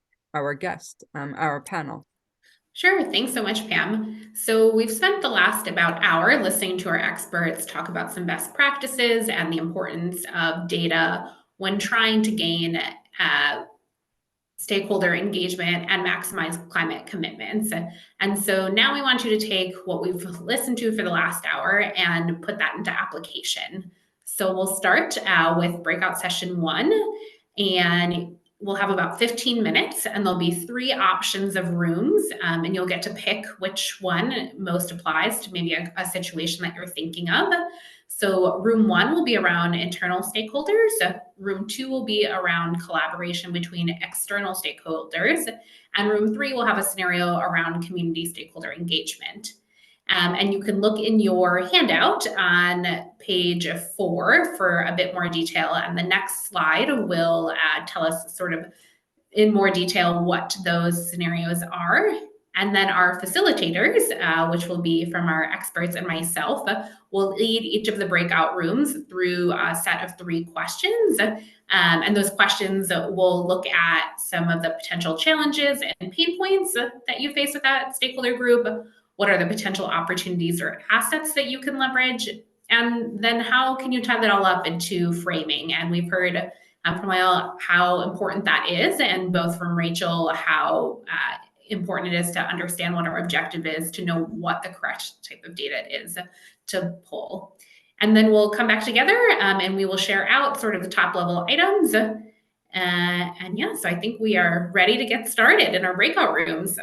guest, our panel. Sure. Thanks so much, Pam. So we've spent the last about hour listening to our experts talk about some best practices and the importance of data when trying to gain stakeholder engagement and maximize climate commitments. And so now we want you to take what we've listened to for the last hour and put that into application. So we'll start with breakout session 1, and we'll have about 15 minutes, and there'll be 3 options of rooms, and you'll get to pick which one most applies to maybe a situation that you're thinking of. So room 1 will be around internal stakeholders. Room 2 will be around collaboration between external stakeholders. And room 3 will have a scenario around community stakeholder engagement. And you can look in your handout on page 4 for a bit more detail. And the next slide will tell us sort of in more detail what those scenarios are. And then our facilitators, which will be from our experts and myself, will lead each of the breakout rooms through a set of 3 questions. And those questions will look at some of the potential challenges and pain points that you face with that stakeholder group. What are the potential opportunities or assets that you can leverage? And then how can you tie that all up into framing? And we've heard from Lyle how important that is, and both from Rachel how important it is to understand what our objective is, to know what the correct type of data is to pull. And then we'll come back together and we will share out sort of the top level items. And yeah, so I think we are ready to get started in our breakout rooms.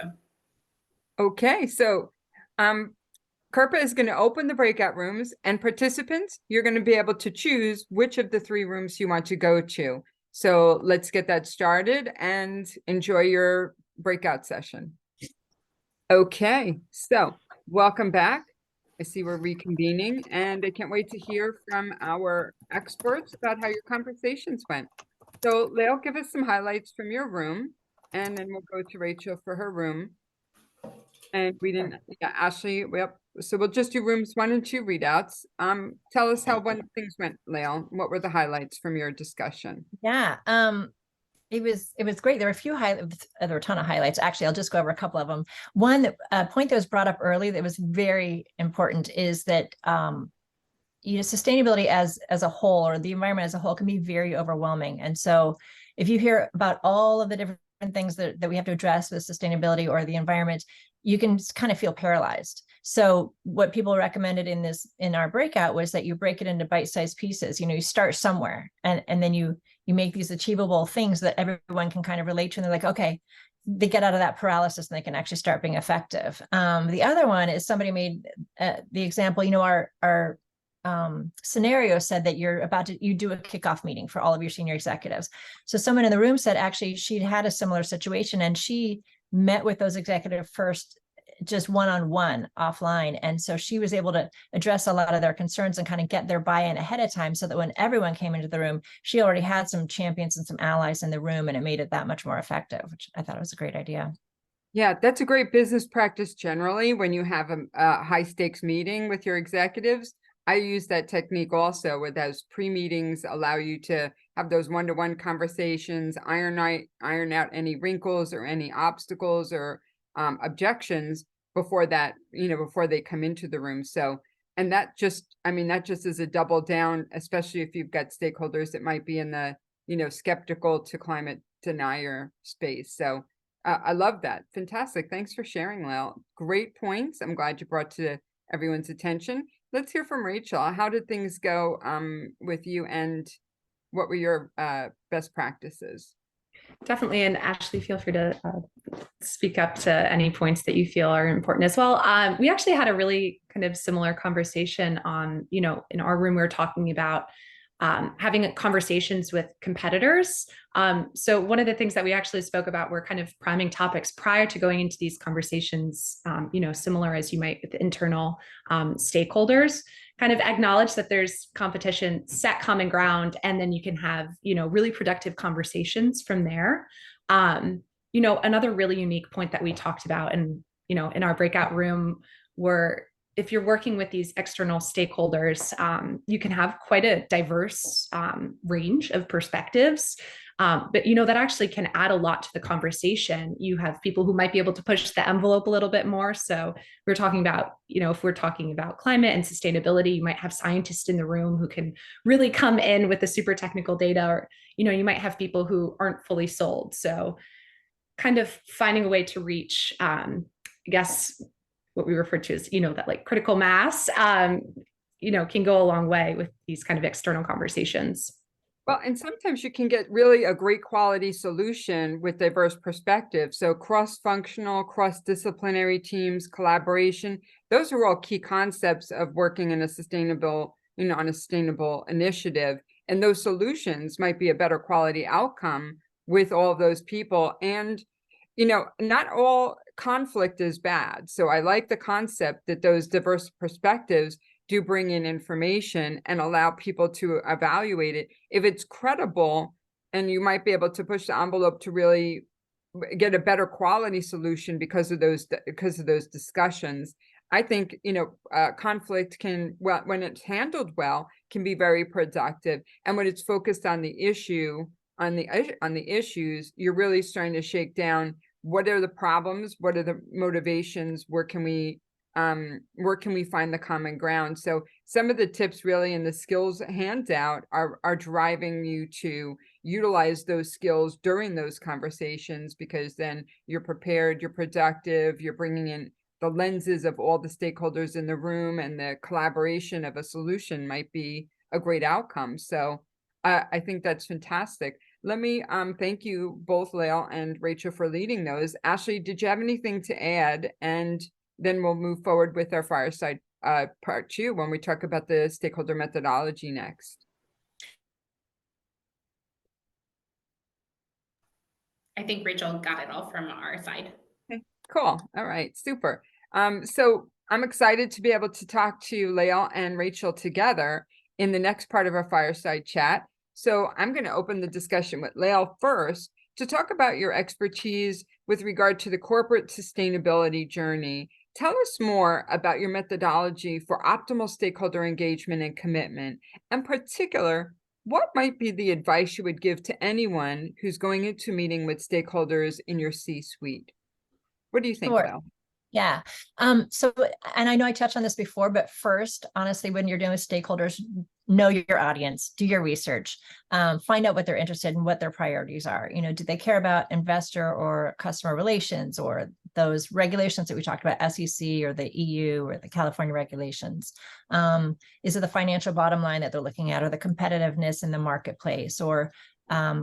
Okay, so Kirpa is going to open the breakout rooms, and participants, you're going to be able to choose which of the 3 rooms you want to go to. So let's get that started and enjoy your breakout session. Okay, so welcome back. I see we're reconvening, and I can't wait to hear from our experts about how your conversations went. So Lael, give us some highlights from your room, and then we'll go to Rachel for her room. And we didn't, yeah, Ashley, yep. So we'll just do rooms 1 and 2 readouts. Tell us how things went, Lael. What were the highlights from your discussion? Yeah, it was great. There were a few highlights. There were a ton of highlights. Actually, I'll just go over a couple of them. One point that was brought up early that was very important is that sustainability as a whole, or the environment as a whole, can be very overwhelming. And so if you hear about all of the different things that we have to address with sustainability or the environment, you can kind of feel paralyzed. So what people recommended in our breakout was that you break it into bite-sized pieces. You start somewhere, and then you make these achievable things that everyone can kind of relate to. And they're like, okay, they get out of that paralysis and they can actually start being effective. The other one is somebody made the example, our scenario said that you do a kickoff meeting for all of your senior executives. So someone in the room said, actually, she'd had a similar situation, and she met with those executives first, just one-on-one offline. And so she was able to address a lot of their concerns and kind of get their buy-in ahead of time, so that when everyone came into the room, she already had some champions and some allies in the room, and it made it that much more effective, which I thought was a great idea. Yeah, that's a great business practice generally when you have a high stakes meeting with your executives. I use that technique also, where those pre-meetings allow you to have those one-to-one conversations, iron out any wrinkles or any obstacles or objections before they come into the room. So, and that just is a double down, especially if you've got stakeholders that might be in the, skeptical to climate denier space. So I love that. Fantastic. Thanks for sharing, Lael. Great points. I'm glad you brought to everyone's attention. Let's hear from Rachel. How did things go with you, and what were your best practices? Definitely. And Ashley, feel free to speak up to any points that you feel are important as well. We actually had a really kind of similar conversation on, in our room, we were talking about having conversations with competitors. So one of the things that we actually spoke about were kind of priming topics prior to going into these conversations, similar as you might with internal stakeholders. Kind of acknowledge that there's competition, set common ground, and then you can have, really productive conversations from there. Another really unique point that we talked about and, in our breakout room were, if you're working with these external stakeholders, you can have quite a diverse range of perspectives. But that actually can add a lot to the conversation. You have people who might be able to push the envelope a little bit more. So we're talking about, if we're talking about climate and sustainability, you might have scientists in the room who can really come in with the super technical data, or, you might have people who aren't fully sold. So kind of finding a way to reach, I guess, what we refer to as, that like critical mass, can go a long way with these kind of external conversations. Well, and sometimes you can get really a great quality solution with diverse perspectives. So cross-functional, cross-disciplinary teams, collaboration, those are all key concepts of working in a sustainable, on a sustainable initiative. And those solutions might be a better quality outcome with all of those people. And, not all conflict is bad. So I like the concept that those diverse perspectives do bring in information and allow people to evaluate it. If it's credible, and you might be able to push the envelope to really get a better quality solution because of those discussions. I think, conflict can, well, when it's handled well, can be very productive. And when it's focused on the issue, on the issues, you're really starting to shake down what are the problems, what are the motivations, where can we find the common ground. So some of the tips really in the skills handout are driving you to utilize those skills during those conversations, because then you're prepared, you're productive, you're bringing in the lenses of all the stakeholders in the room, and the collaboration of a solution might be a great outcome. So I think that's fantastic. Let me thank you both, Lael and Rachel, for leading those. Ashley, did you have anything to add? And then we'll move forward with our Fireside part 2 when we talk about the stakeholder methodology next. I think Rachel got it all from our side. Okay, cool. All right, super. So I'm excited to be able to talk to Lael and Rachel together in the next part of our Fireside chat. So I'm going to open the discussion with Lael first to talk about your expertise with regard to the corporate sustainability journey. Tell us more about your methodology for optimal stakeholder engagement and commitment. In particular, what might be the advice you would give to anyone who's going into meeting with stakeholders in your C-suite? What do you think, Lael? Yeah. So, and I know I touched on this before, but first, honestly, when you're dealing with stakeholders, know your audience, do your research, find out what they're interested in, what their priorities are. Do they care about investor or customer relations, or those regulations that we talked about, SEC or the EU or the California regulations? Is it the financial bottom line that they're looking at, or the competitiveness in the marketplace, or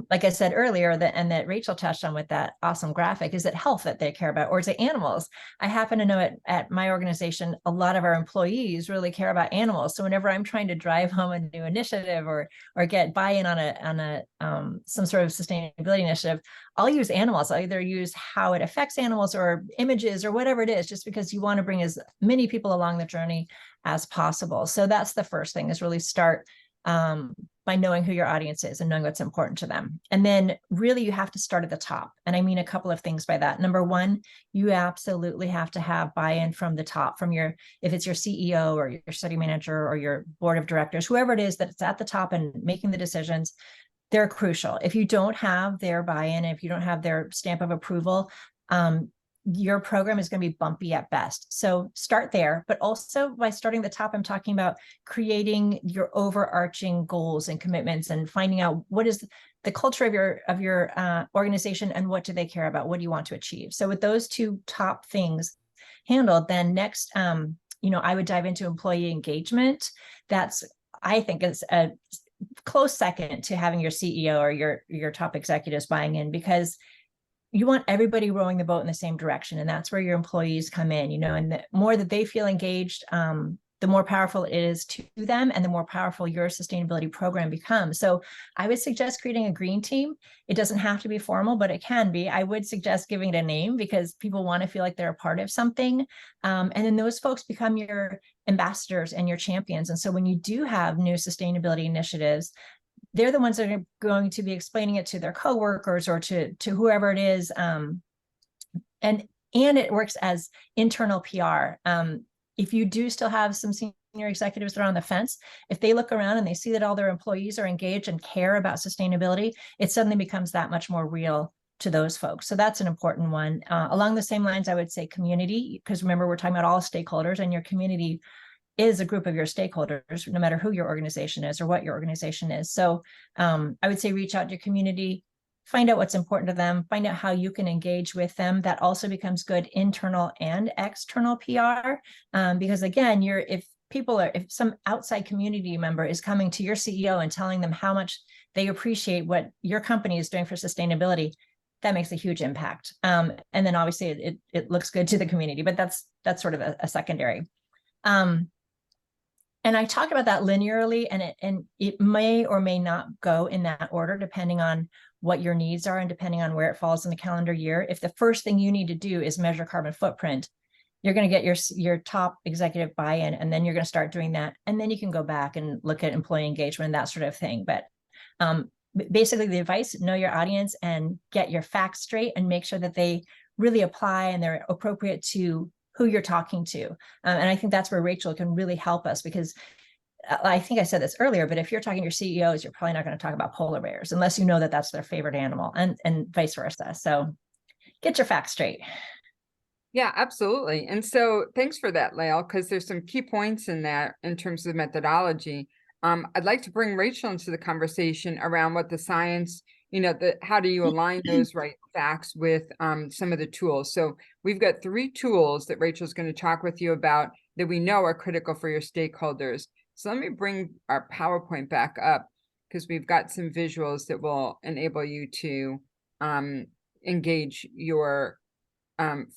like I said earlier, and that Rachel touched on with that awesome graphic, is it health that they care about, or is it animals? I happen to know at my organization, a lot of our employees really care about animals. So whenever I'm trying to drive home a new initiative or get buy-in on some sort of sustainability initiative, I'll use animals. I'll either use how it affects animals or images or whatever it is, just because you want to bring as many people along the journey as possible. So that's the first thing, is really start by knowing who your audience is and knowing what's important to them. And then really you have to start at the top. And I mean a couple of things by that. Number one, you absolutely have to have buy-in from the top, from if it's your CEO or your study manager or your board of directors, whoever it is that's at the top and making the decisions. They're crucial. If you don't have their buy-in, if you don't have their stamp of approval, your program is going to be bumpy at best. So start there, but also by starting the top, I'm talking about creating your overarching goals and commitments, and finding out what is the culture of your organization, and what do they care about? What do you want to achieve? So with those two top things handled, then next, I would dive into employee engagement. That's, I think, is a close second to having your CEO or your top executives buying in, because you want everybody rowing the boat in the same direction. And that's where your employees come in, and the more that they feel engaged, the more powerful it is to them, and the more powerful your sustainability program becomes. So I would suggest creating a green team. It doesn't have to be formal, but it can be. I would suggest giving it a name, because people want to feel like they're a part of something. And then those folks become your ambassadors and your champions. And so when you do have new sustainability initiatives, they're the ones that are going to be explaining it to their coworkers or to whoever it is. And it works as internal PR. If you do still have some senior senior executives that are on the fence, if they look around and they see that all their employees are engaged and care about sustainability, it suddenly becomes that much more real to those folks. So that's an important one. Along the same lines, I would say community, because remember, we're talking about all stakeholders, and your community is a group of your stakeholders, no matter who your organization is or what your organization is. So I would say reach out to your community, find out what's important to them, find out how you can engage with them. That also becomes good internal and external PR. Because again, if some outside community member is coming to your CEO and telling them how much they appreciate what your company is doing for sustainability, that makes a huge impact. And then obviously it looks good to the community, but that's sort of a secondary. And I talk about that linearly, and it may or may not go in that order, depending on what your needs are and depending on where it falls in the calendar year. If the first thing you need to do is measure carbon footprint, you're going to get your top executive buy-in, and then you're going to start doing that. And then you can go back and look at employee engagement and that sort of thing. But basically the advice, know your audience and get your facts straight and make sure that they really apply and they're appropriate to who you're talking to. And I think that's where Rachel can really help us, because I think I said this earlier, but if you're talking to your CEOs, you're probably not going to talk about polar bears unless you know that that's their favorite animal, and vice versa. So get your facts straight. Yeah, absolutely. And so thanks for that, Lael, because there's some key points in that in terms of methodology. I'd like to bring Rachel into the conversation around what the science, how do you align those right facts with some of the tools. So we've got 3 tools that Rachel's going to talk with you about that we know are critical for your stakeholders. So let me bring our PowerPoint back up, because we've got some visuals that will enable you to engage your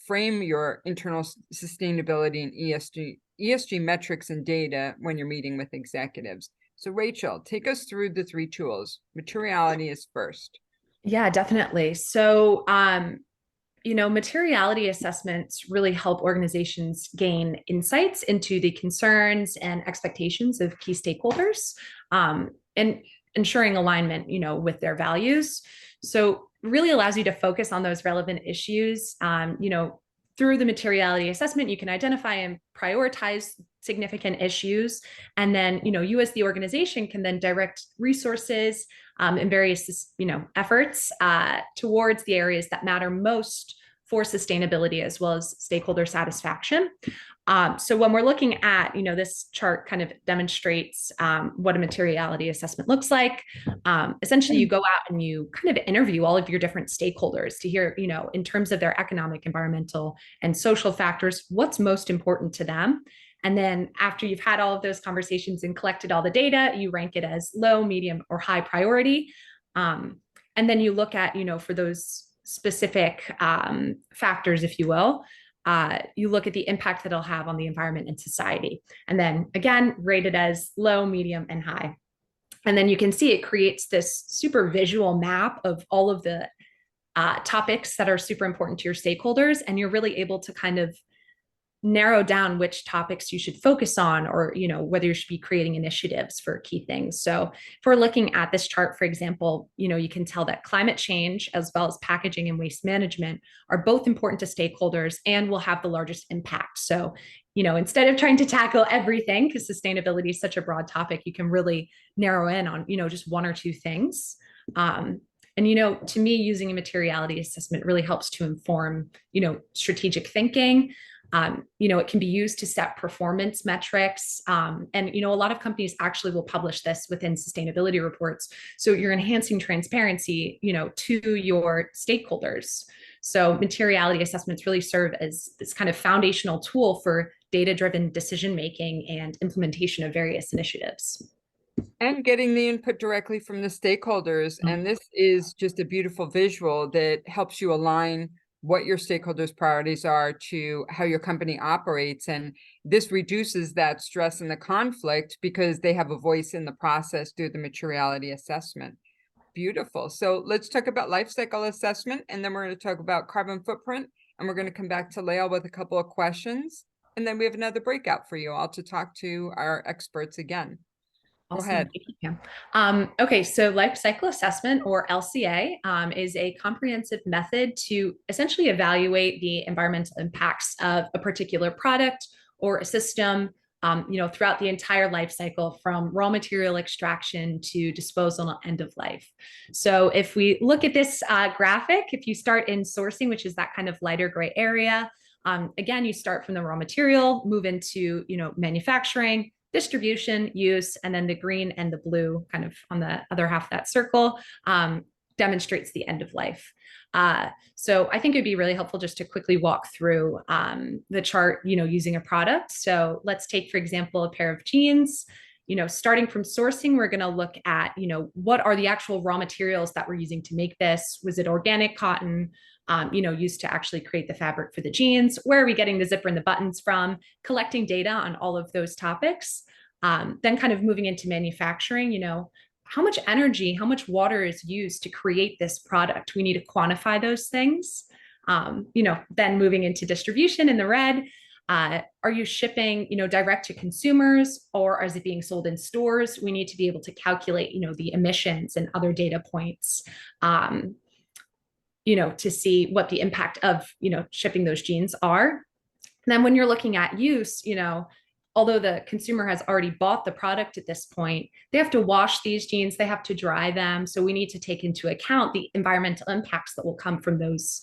frame your internal sustainability and ESG metrics and data when you're meeting with executives. So Rachel, take us through the 3 tools. Materiality is first. Yeah, definitely. So, materiality assessments really help organizations gain insights into the concerns and expectations of key stakeholders, and ensuring alignment, with their values. So really allows you to focus on those relevant issues. Through the materiality assessment, you can identify and prioritize significant issues. And then, you as the organization can then direct resources and various, efforts towards the areas that matter most for sustainability as well as stakeholder satisfaction. So when we're looking at, this chart kind of demonstrates what a materiality assessment looks like. Essentially, you go out and you kind of interview all of your different stakeholders to hear, in terms of their economic, environmental, and social factors, what's most important to them. And then after you've had all of those conversations and collected all the data, you rank it as low, medium, or high priority. And then you look at, for those specific factors, if you will, you look at the impact that it'll have on the environment and society. And then again, rated as low, medium, and high. And then you can see it creates this super visual map of all of the topics that are super important to your stakeholders. And you're really able to kind of narrow down which topics you should focus on, or whether you should be creating initiatives for key things. So if we're looking at this chart, for example, you can tell that climate change as well as packaging and waste management are both important to stakeholders and will have the largest impact. So instead of trying to tackle everything, because sustainability is such a broad topic, you can really narrow in on just 1 or 2 things. And to me, using a materiality assessment really helps to inform strategic thinking. It can be used to set performance metrics. And, a lot of companies actually will publish this within sustainability reports. So you're enhancing transparency, to your stakeholders. So materiality assessments really serve as this kind of foundational tool for data-driven decision-making and implementation of various initiatives. And getting the input directly from the stakeholders. And this is just a beautiful visual that helps you align what your stakeholders' priorities are to how your company operates. And this reduces that stress and the conflict because they have a voice in the process through the materiality assessment. Beautiful. So let's talk about life cycle assessment, and then we're going to talk about carbon footprint, and we're going to come back to Lael with a couple of questions. And then we have another breakout for you all to talk to our experts again. Awesome. Go ahead. Thank you, Pam. Okay, so life cycle assessment, or LCA, is a comprehensive method to essentially evaluate the environmental impacts of a particular product or a system throughout the entire life cycle from raw material extraction to disposal and end of life. So if we look at this graphic, if you start in sourcing, which is that kind of lighter gray area, again, you start from the raw material, move into, manufacturing, distribution, use, and then the green and the blue kind of on the other half of that circle demonstrates the end of life. So I think it'd be really helpful just to quickly walk through the chart, using a product. So let's take, for example, a pair of jeans. Starting from sourcing, we're going to look at, what are the actual raw materials that we're using to make this? Was it organic cotton, used to actually create the fabric for the jeans? Where are we getting the zipper and the buttons from? Collecting data on all of those topics. Then kind of moving into manufacturing, how much energy, how much water is used to create this product? We need to quantify those things. Then moving into distribution in the red, are you shipping, direct to consumers, or is it being sold in stores? We need to be able to calculate, the emissions and other data points, to see what the impact of, shipping those jeans are. And then when you're looking at use, although the consumer has already bought the product at this point, they have to wash these jeans, they have to dry them. So we need to take into account the environmental impacts that will come from those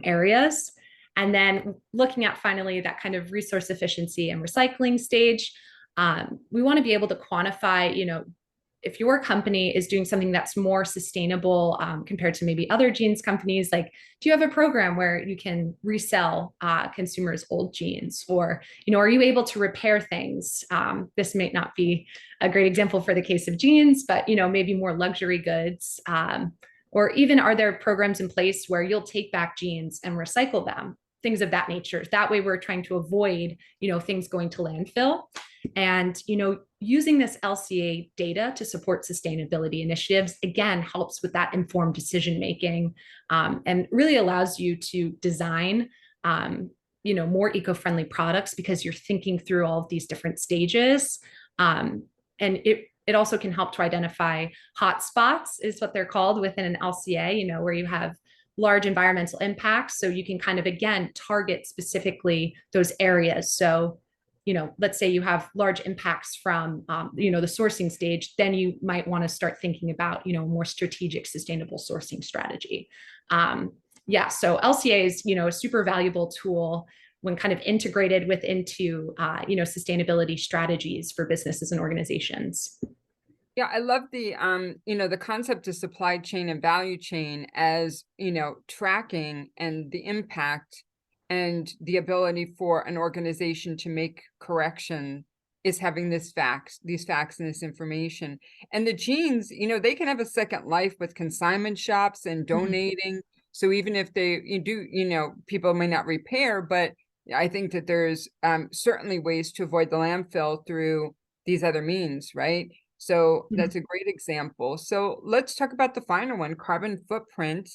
areas. And then looking at finally that kind of resource efficiency and recycling stage, we want to be able to quantify, if your company is doing something that's more sustainable compared to maybe other jeans companies, like, do you have a program where you can resell consumers' old jeans? Or, are you able to repair things? This may not be a great example for the case of jeans, but, maybe more luxury goods. Or even, are there programs in place where you'll take back jeans and recycle them? Things of that nature. That way we're trying to avoid, things going to landfill. And, using this LCA data to support sustainability initiatives, again, helps with that informed decision making, and really allows you to design, more eco-friendly products because you're thinking through all of these different stages. And it also can help to identify hotspots, is what they're called within an LCA, where you have large environmental impacts. So you can kind of, again, target specifically those areas. So, let's say you have large impacts from, the sourcing stage, then you might want to start thinking about, more strategic sustainable sourcing strategy. So LCA is, a super valuable tool when kind of integrated into, sustainability strategies for businesses and organizations. Yeah, I love the, the concept of supply chain and value chain as, tracking and the impact and the ability for an organization to make correction is having these facts and this information. And the jeans, they can have a second life with consignment shops and donating. So even if they do, people may not repair, but I think that there's certainly ways to avoid the landfill through these other means, right? So that's a great example. So let's talk about the final one, carbon footprint.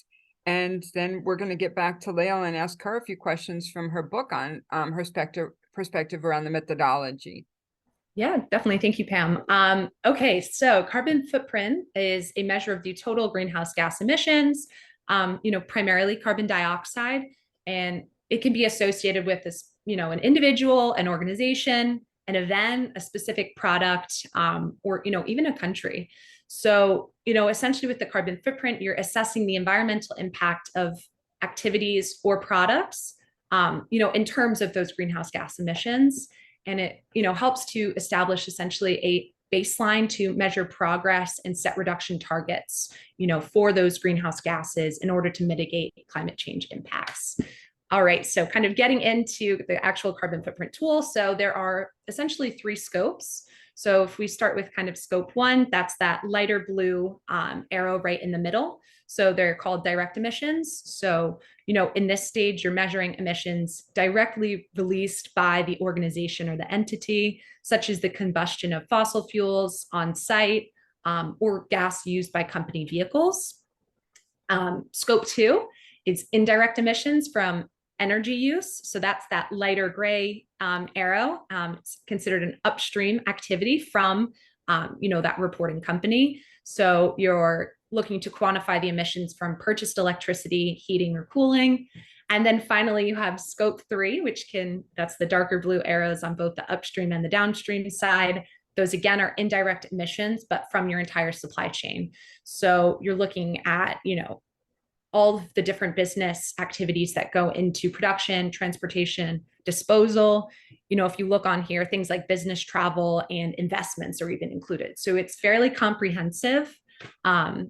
And then we're going to get back to Lael and ask her a few questions from her book on her perspective around the methodology. Yeah, definitely. Thank you, Pam. Okay, so carbon footprint is a measure of the total greenhouse gas emissions, primarily carbon dioxide, and it can be associated with this, an individual, an organization, an event, a specific product, or, even a country. So, essentially with the carbon footprint, you're assessing the environmental impact of activities or products, in terms of those greenhouse gas emissions. And it, helps to establish essentially a baseline to measure progress and set reduction targets, for those greenhouse gases in order to mitigate climate change impacts. All right, so kind of getting into the actual carbon footprint tool. So there are essentially 3 scopes. So if we start with kind of scope 1, that's that lighter blue arrow right in the middle. So they're called direct emissions. So, in this stage, you're measuring emissions directly released by the organization or the entity, such as the combustion of fossil fuels on site, or gas used by company vehicles. Scope 2 is indirect emissions from energy use. So that's that lighter gray arrow. It's considered an upstream activity from, that reporting company. So you're looking to quantify the emissions from purchased electricity, heating or cooling. And then finally, you have scope 3, that's the darker blue arrows on both the upstream and the downstream side. Those again are indirect emissions, but from your entire supply chain. So you're looking at, all of the different business activities that go into production, transportation, disposal. If you look on here, things like business travel and investments are even included. So it's fairly comprehensive. And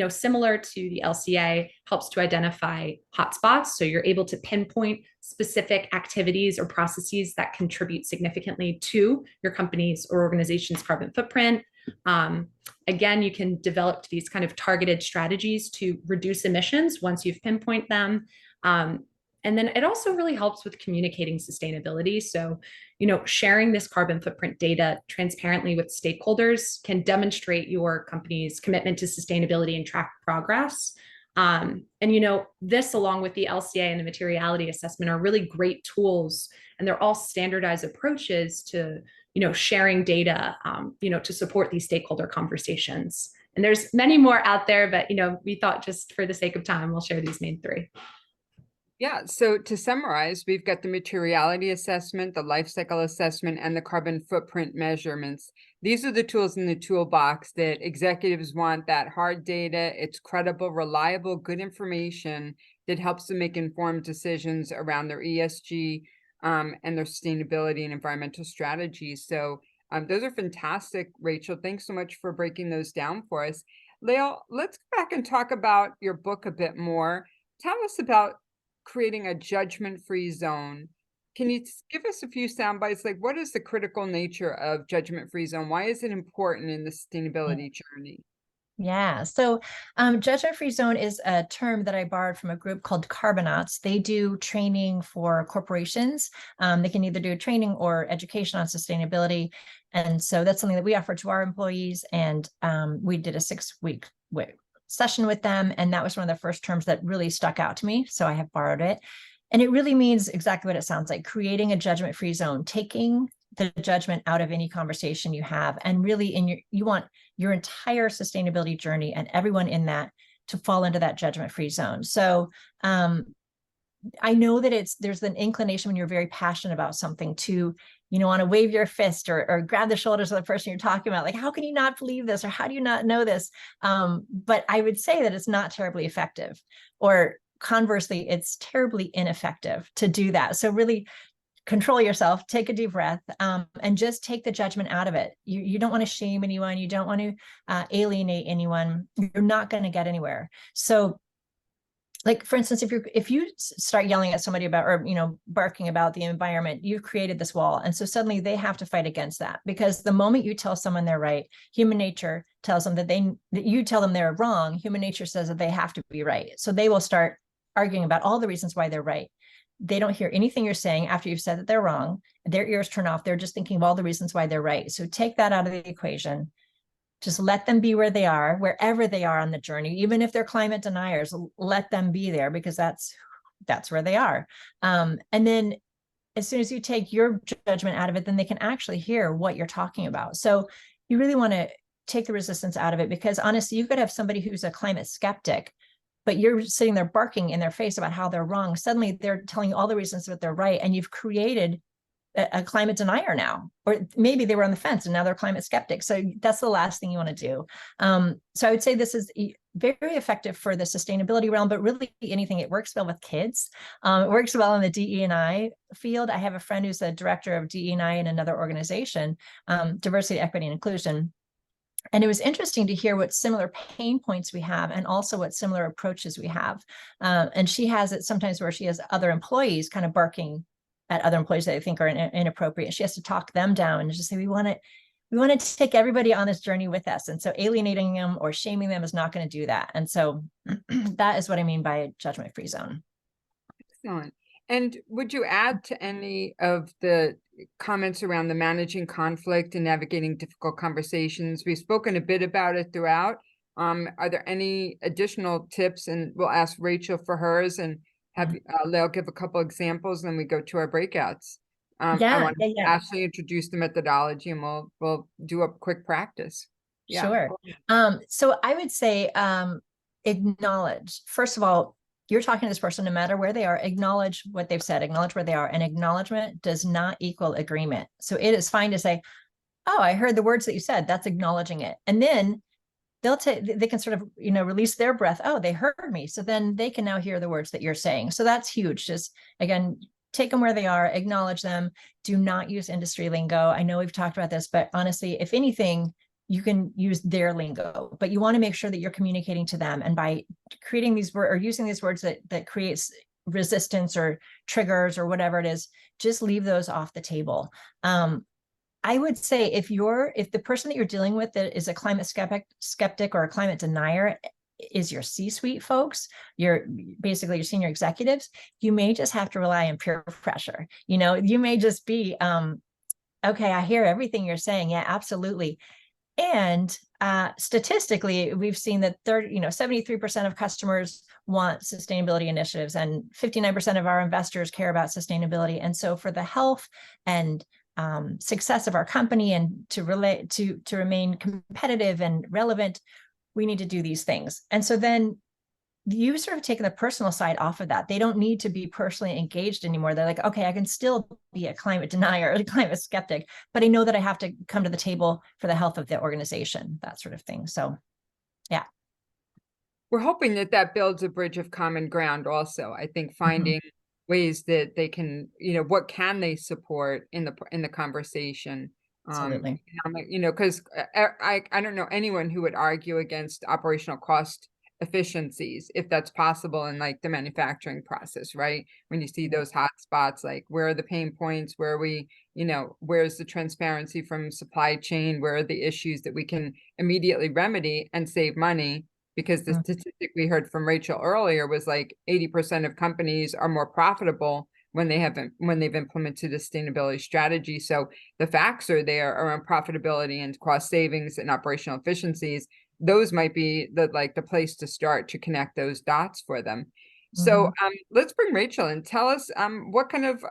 similar to the LCA, helps to identify hotspots. So you're able to pinpoint specific activities or processes that contribute significantly to your company's or organization's carbon footprint. Again, you can develop these kind of targeted strategies to reduce emissions once you've pinpointed them. And then it also really helps with communicating sustainability. So, sharing this carbon footprint data transparently with stakeholders can demonstrate your company's commitment to sustainability and track progress. This, along with the LCA and the materiality assessment, are really great tools, and they're all standardized approaches to, sharing data, to support these stakeholder conversations. And there's many more out there, but, we thought just for the sake of time, we'll share these main 3. Yeah, so to summarize, we've got the materiality assessment, the life cycle assessment, and the carbon footprint measurements. These are the tools in the toolbox that executives want, that hard data. It's credible, reliable, good information that helps them make informed decisions around their ESG and their sustainability and environmental strategies. So those are fantastic, Rachel. Thanks so much for breaking those down for us. Lael, let's go back and talk about your book a bit more. Tell us about creating a judgment-free zone. Can you give us a few sound bites? Like, what is the critical nature of judgment-free zone? Why is it important in the sustainability journey? Yeah, so judgment-free zone is a term that I borrowed from a group called Carbonauts. They do training for corporations. They can either do training or education on sustainability. And so that's something that we offer to our employees. And we did a 6-week session with them. And that was one of the first terms that really stuck out to me. So I have borrowed it. And it really means exactly what it sounds like: creating a judgment-free zone, taking the judgment out of any conversation you have. And really you want your entire sustainability journey and everyone in that to fall into that judgment-free zone. So I know that there's an inclination when you're very passionate about something to, want to wave your fist or grab the shoulders of the person you're talking about. Like, how can you not believe this? Or how do you not know this? But I would say that it's not terribly effective, or conversely, it's terribly ineffective to do that. So really control yourself, take a deep breath, and just take the judgment out of it. You don't want to shame anyone. You don't want to alienate anyone. You're not going to get anywhere. So, like, for instance, if you start yelling at somebody about, or barking about the environment, you've created this wall, and so suddenly they have to fight against that, because the moment you tell someone they're right, human nature tells them that you tell them they're wrong. Human nature says that they have to be right, so they will start arguing about all the reasons why they're right. They don't hear anything you're saying after you've said that they're wrong. Their ears turn off. They're just thinking of all the reasons why they're right. So take that out of the equation. Just let them be where they are, wherever they are on the journey. Even if they're climate deniers, let them be there, because that's where they are. And then as soon as you take your judgment out of it, then they can actually hear what you're talking about. So you really want to take the resistance out of it, because honestly, you could have somebody who's a climate skeptic, but you're sitting there barking in their face about how they're wrong. Suddenly they're telling you all the reasons that they're right, and you've created a climate denier now. Or maybe they were on the fence and now they're climate skeptics. So that's the last thing you want to do. So I would say this is very effective for the sustainability realm, but really anything. It works well with kids. It works well in the DE&I field. I have a friend who's a director of DE&I in another organization, diversity, equity, and inclusion. And it was interesting to hear what similar pain points we have, and also what similar approaches we have. And she has it sometimes where she has other employees kind of barking at other employees that they think are inappropriate. She has to talk them down and just say, we want to take everybody on this journey with us. And so alienating them or shaming them is not going to do that. And so that is what I mean by a judgment-free zone. Excellent. And would you add to any of the comments around the managing conflict and navigating difficult conversations? We've spoken a bit about it throughout. Are there any additional tips? And we'll ask Rachel for hers, and have Lael give a couple examples, and then we go to our breakouts. I want to actually introduce the methodology, and we'll do a quick practice. Yeah. Sure. So I would say acknowledge, first of all, you're talking to this person, no matter where they are, acknowledge what they've said, acknowledge where they are. And acknowledgement does not equal agreement. So it is fine to say, oh, I heard the words that you said. That's acknowledging it. And then they can sort of, release their breath. Oh, they heard me. So then they can now hear the words that you're saying. So that's huge. Just again, take them where they are, acknowledge them. Do not use industry lingo. I know we've talked about this, but honestly, if anything, you can use their lingo, but you want to make sure that you're communicating to them. And by creating these words or using these words that creates resistance or triggers or whatever it is, just leave those off the table. I would say if the person that you're dealing with that is a climate skeptic or a climate denier is your C-suite folks, basically your senior executives, you may just have to rely on peer pressure. You may just be, okay, I hear everything you're saying. Yeah, absolutely. And statistically, we've seen that 73% of customers want sustainability initiatives, and 59% of our investors care about sustainability. And so for the health and success of our company and to remain competitive and relevant, we need to do these things. And so then you sort of taken the personal side off of that. They don't need to be personally engaged anymore. They're like, okay, I can still be a climate denier or a climate skeptic, but I know that I have to come to the table for the health of the organization, that sort of thing. So, yeah. We're hoping that builds a bridge of common ground also. I think finding ways that they can, what can they support in the conversation? Absolutely. Because I don't know anyone who would argue against operational cost efficiencies if that's possible in like the manufacturing process, right? When you see those hot spots, like where are the pain points, where we, where's the transparency from supply chain, where are the issues that we can immediately remedy and save money? Because the statistic we heard from Rachel earlier was like 80% of companies are more profitable when they've implemented a sustainability strategy. So the facts are there around profitability and cost savings and operational efficiencies. Those might be the place to start to connect those dots for them. So let's bring Rachel in. Tell us what kind of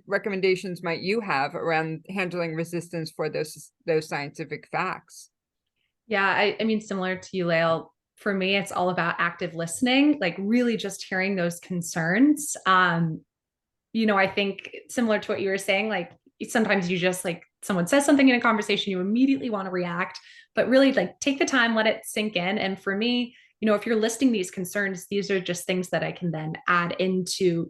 recommendations might you have around handling resistance for those scientific facts? Yeah, I mean, similar to you, Lael, for me, it's all about active listening, like really just hearing those concerns. I think similar to what you were saying, like sometimes you just like someone says something in a conversation, you immediately want to react, but really like take the time, let it sink in. And for me, if you're listing these concerns, these are just things that I can then add into,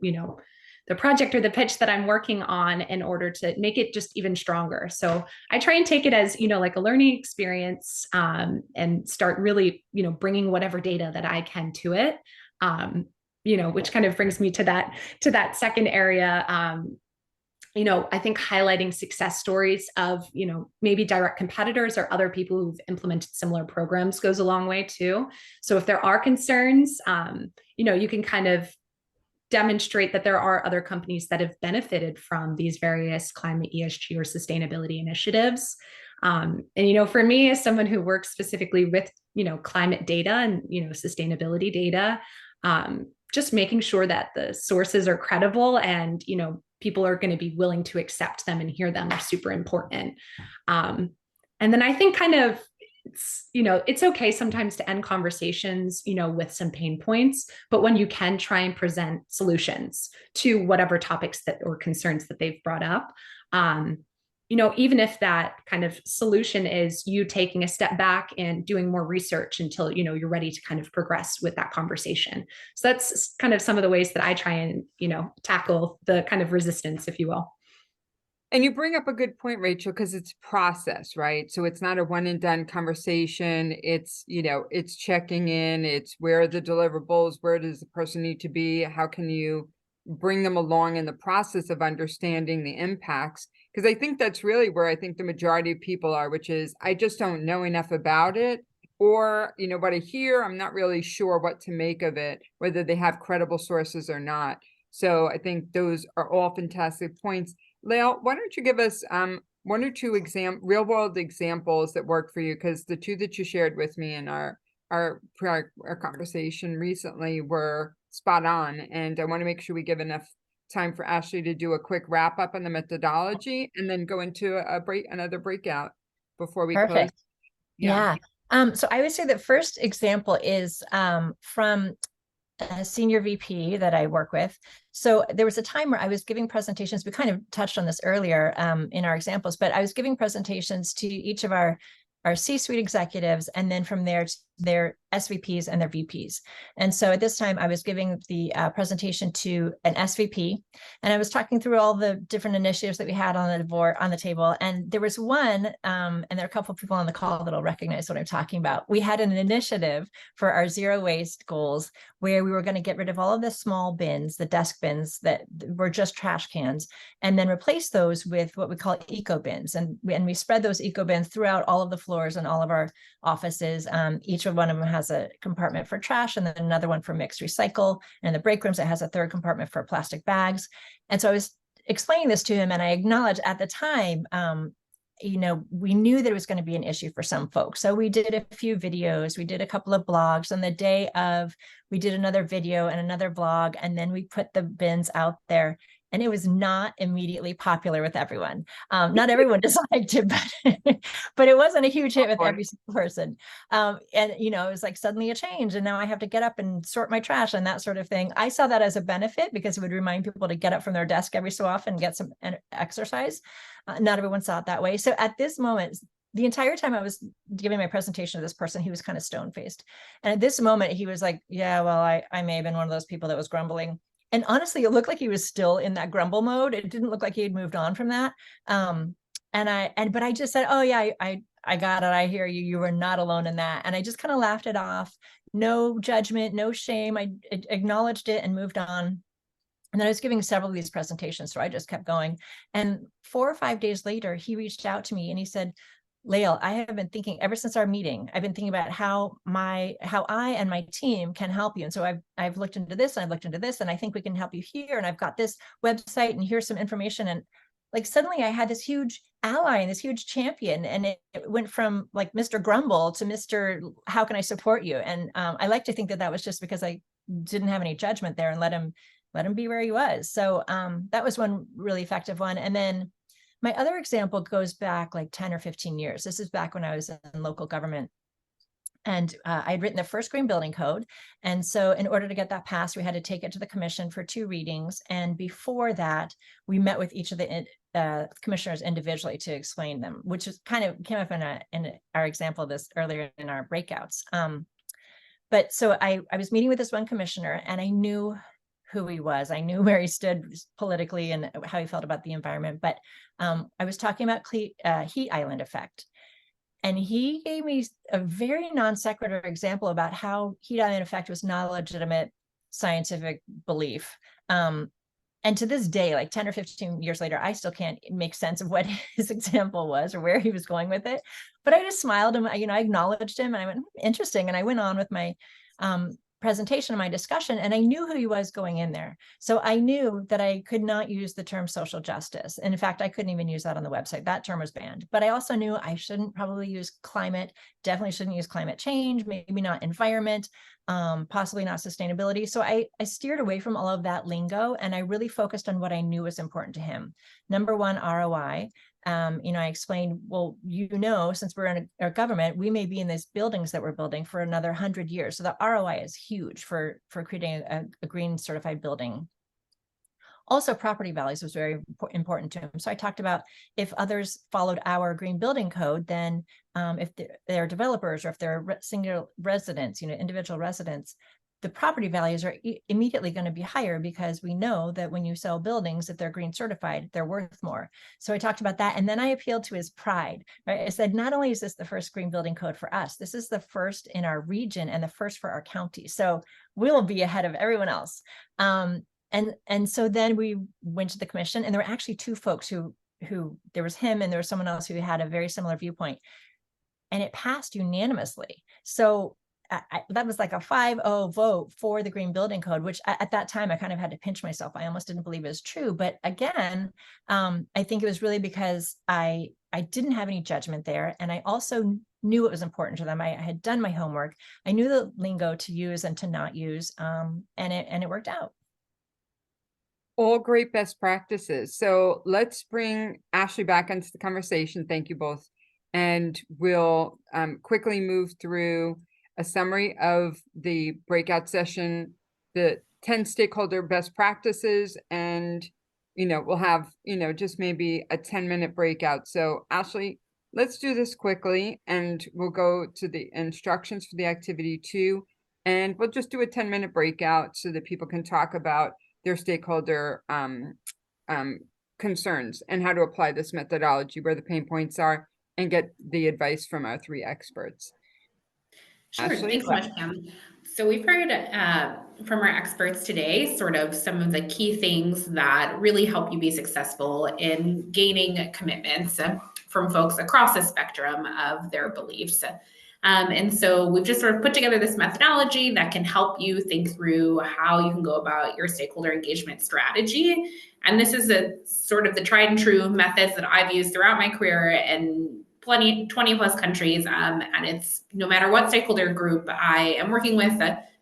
the project or the pitch that I'm working on in order to make it just even stronger. So I try and take it as, like a learning experience, and start really, bringing whatever data that I can to it. Which kind of brings me to that second area. I think highlighting success stories of, maybe direct competitors or other people who've implemented similar programs goes a long way too. So if there are concerns, you can kind of demonstrate that there are other companies that have benefited from these various climate, ESG, or sustainability initiatives. And, for me, as someone who works specifically with, climate data and, sustainability data, just making sure that the sources are credible and, people are going to be willing to accept them and hear them are super important. And then I think kind of, it's okay sometimes to end conversations, with some pain points, but when you can try and present solutions to whatever topics or concerns that they've brought up, even if that kind of solution is you taking a step back and doing more research until, you're ready to kind of progress with that conversation. So that's kind of some of the ways that I try and, tackle the kind of resistance, if you will. And you bring up a good point, Rachel, because it's process, right? So it's not a one and done conversation. It's, it's checking in, it's where are the deliverables, where does the person need to be? How can you bring them along in the process of understanding the impacts? Because I think that's really where I think the majority of people are, which is, I just don't know enough about it. Or, what I hear, I'm not really sure what to make of it, whether they have credible sources or not. So I think those are all fantastic points. Lael, why don't you give us one or two real world examples that work for you? Because the two that you shared with me in our conversation recently were spot on. And I want to make sure we give enough time for Ashley to do a quick wrap up on the methodology and then go into another breakout before we close. Yeah. So I would say the first example is from a senior VP that I work with. So there was a time where I was giving presentations. We kind of touched on this earlier in our examples, but I was giving presentations to each of our C-suite executives, and then from there to their SVPs and their VPs. And so at this time, I was giving the presentation to an SVP, and I was talking through all the different initiatives that we had on the board, on the table. And there was one, and there are a couple of people on the call that'll recognize what I'm talking about. We had an initiative for our zero waste goals where we were going to get rid of all of the small bins, the desk bins that were just trash cans, and then replace those with what we call eco bins. And we spread those eco bins throughout all of the floors and all of our offices. Each of one of them has a compartment for trash, and then another one for mixed recycle. And in the break rooms, it has a third compartment for plastic bags. And so I was explaining this to him, and I acknowledged at the time, we knew that it was going to be an issue for some folks. So we did a few videos, we did a couple of blogs. On the day of, we did another video and another blog, and then we put the bins out there. And it was not immediately popular with everyone. Not everyone disliked it, but it wasn't a huge hit with every single person. And, it was like suddenly a change. And now I have to get up and sort my trash and that sort of thing. I saw that as a benefit because it would remind people to get up from their desk every so often and get some exercise. Not everyone saw it that way. So at this moment, the entire time I was giving my presentation to this person, he was kind of stone-faced. And at this moment, he was like, yeah, well, I may have been one of those people that was grumbling. And honestly, it looked like he was still in that grumble mode. It didn't look like he had moved on from that. But I just said, oh yeah, I got it. I hear you. You were not alone in that. And I just kind of laughed it off. No judgment, no shame. I acknowledged it and moved on. And then I was giving several of these presentations, so I just kept going. And 4 or 5 days later, he reached out to me and he said, Lael, I have been thinking ever since our meeting, I've been thinking about how I and my team can help you. And so I've looked into this and I've looked into this, and I think we can help you here. And I've got this website and here's some information. And like suddenly I had this huge ally and this huge champion, and it went from like Mr. Grumble to Mr. How can I support you? And I like to think that was just because I didn't have any judgment there and let him be where he was. So that was one really effective one. And then my other example goes back like 10 or 15 years. This is back when I was in local government. And I'd written the first green building code. And so in order to get that passed, we had to take it to the commission for 2 readings. And before that, we met with each of the commissioners individually to explain them, which is kind of came up in our example of this earlier in our breakouts. But so I was meeting with this one commissioner, and I knew who he was. I knew where he stood politically and how he felt about the environment. But I was talking about heat island effect. And he gave me a very non sequitur example about how heat island effect was not a legitimate scientific belief. And to this day, like 10 or 15 years later, I still can't make sense of what his example was or where he was going with it. But I just smiled and, I acknowledged him, and I went, interesting. And I went on with my presentation and my discussion, and I knew who he was going in there. So I knew that I could not use the term social justice. And in fact, I couldn't even use that on the website. That term was banned. But I also knew I shouldn't probably use climate, definitely shouldn't use climate change, maybe not environment, possibly not sustainability. So I steered away from all of that lingo, and I really focused on what I knew was important to him. Number one, ROI. I explained, well, since we're in a government, we may be in these buildings that we're building for another 100 years. So the ROI is huge for creating a green certified building. Also, property values was very important to him. So I talked about if others followed our green building code, then if they're developers or if they're single residents, individual residents, the property values are immediately going to be higher, because we know that when you sell buildings, if they're green certified, they're worth more. So I talked about that. And then I appealed to his pride, right? I said, not only is this the first green building code for us, this is the first in our region and the first for our county. So we'll be ahead of everyone else. And so then we went to the commission, and there were actually 2 folks who there was him and there was someone else who had a very similar viewpoint, and it passed unanimously. So that was like a 5-0 vote for the green building code, which at that time I kind of had to pinch myself. I almost didn't believe it was true. But again, I think it was really because I didn't have any judgment there. And I also knew it was important to them. I had done my homework. I knew the lingo to use and to not use, and it worked out. All great best practices. So let's bring Ashley back into the conversation. Thank you both. And we'll quickly move through a summary of the breakout session the 10 stakeholder best practices, and, we'll have, just maybe a 10-minute breakout. So Ashley, let's do this quickly, and we'll go to the instructions for the activity 2, and we'll just do a 10-minute breakout so that people can talk about their stakeholder concerns and how to apply this methodology, where the pain points are, and get the advice from our 3 experts. Sure. Ashley? Thanks so much, Pam. So we've heard from our experts today sort of some of the key things that really help you be successful in gaining commitments from folks across the spectrum of their beliefs. And so we've just sort of put together this methodology that can help you think through how you can go about your stakeholder engagement strategy. And this is a sort of the tried and true methods that I've used throughout my career in 20 plus countries. And it's no matter what stakeholder group I am working with,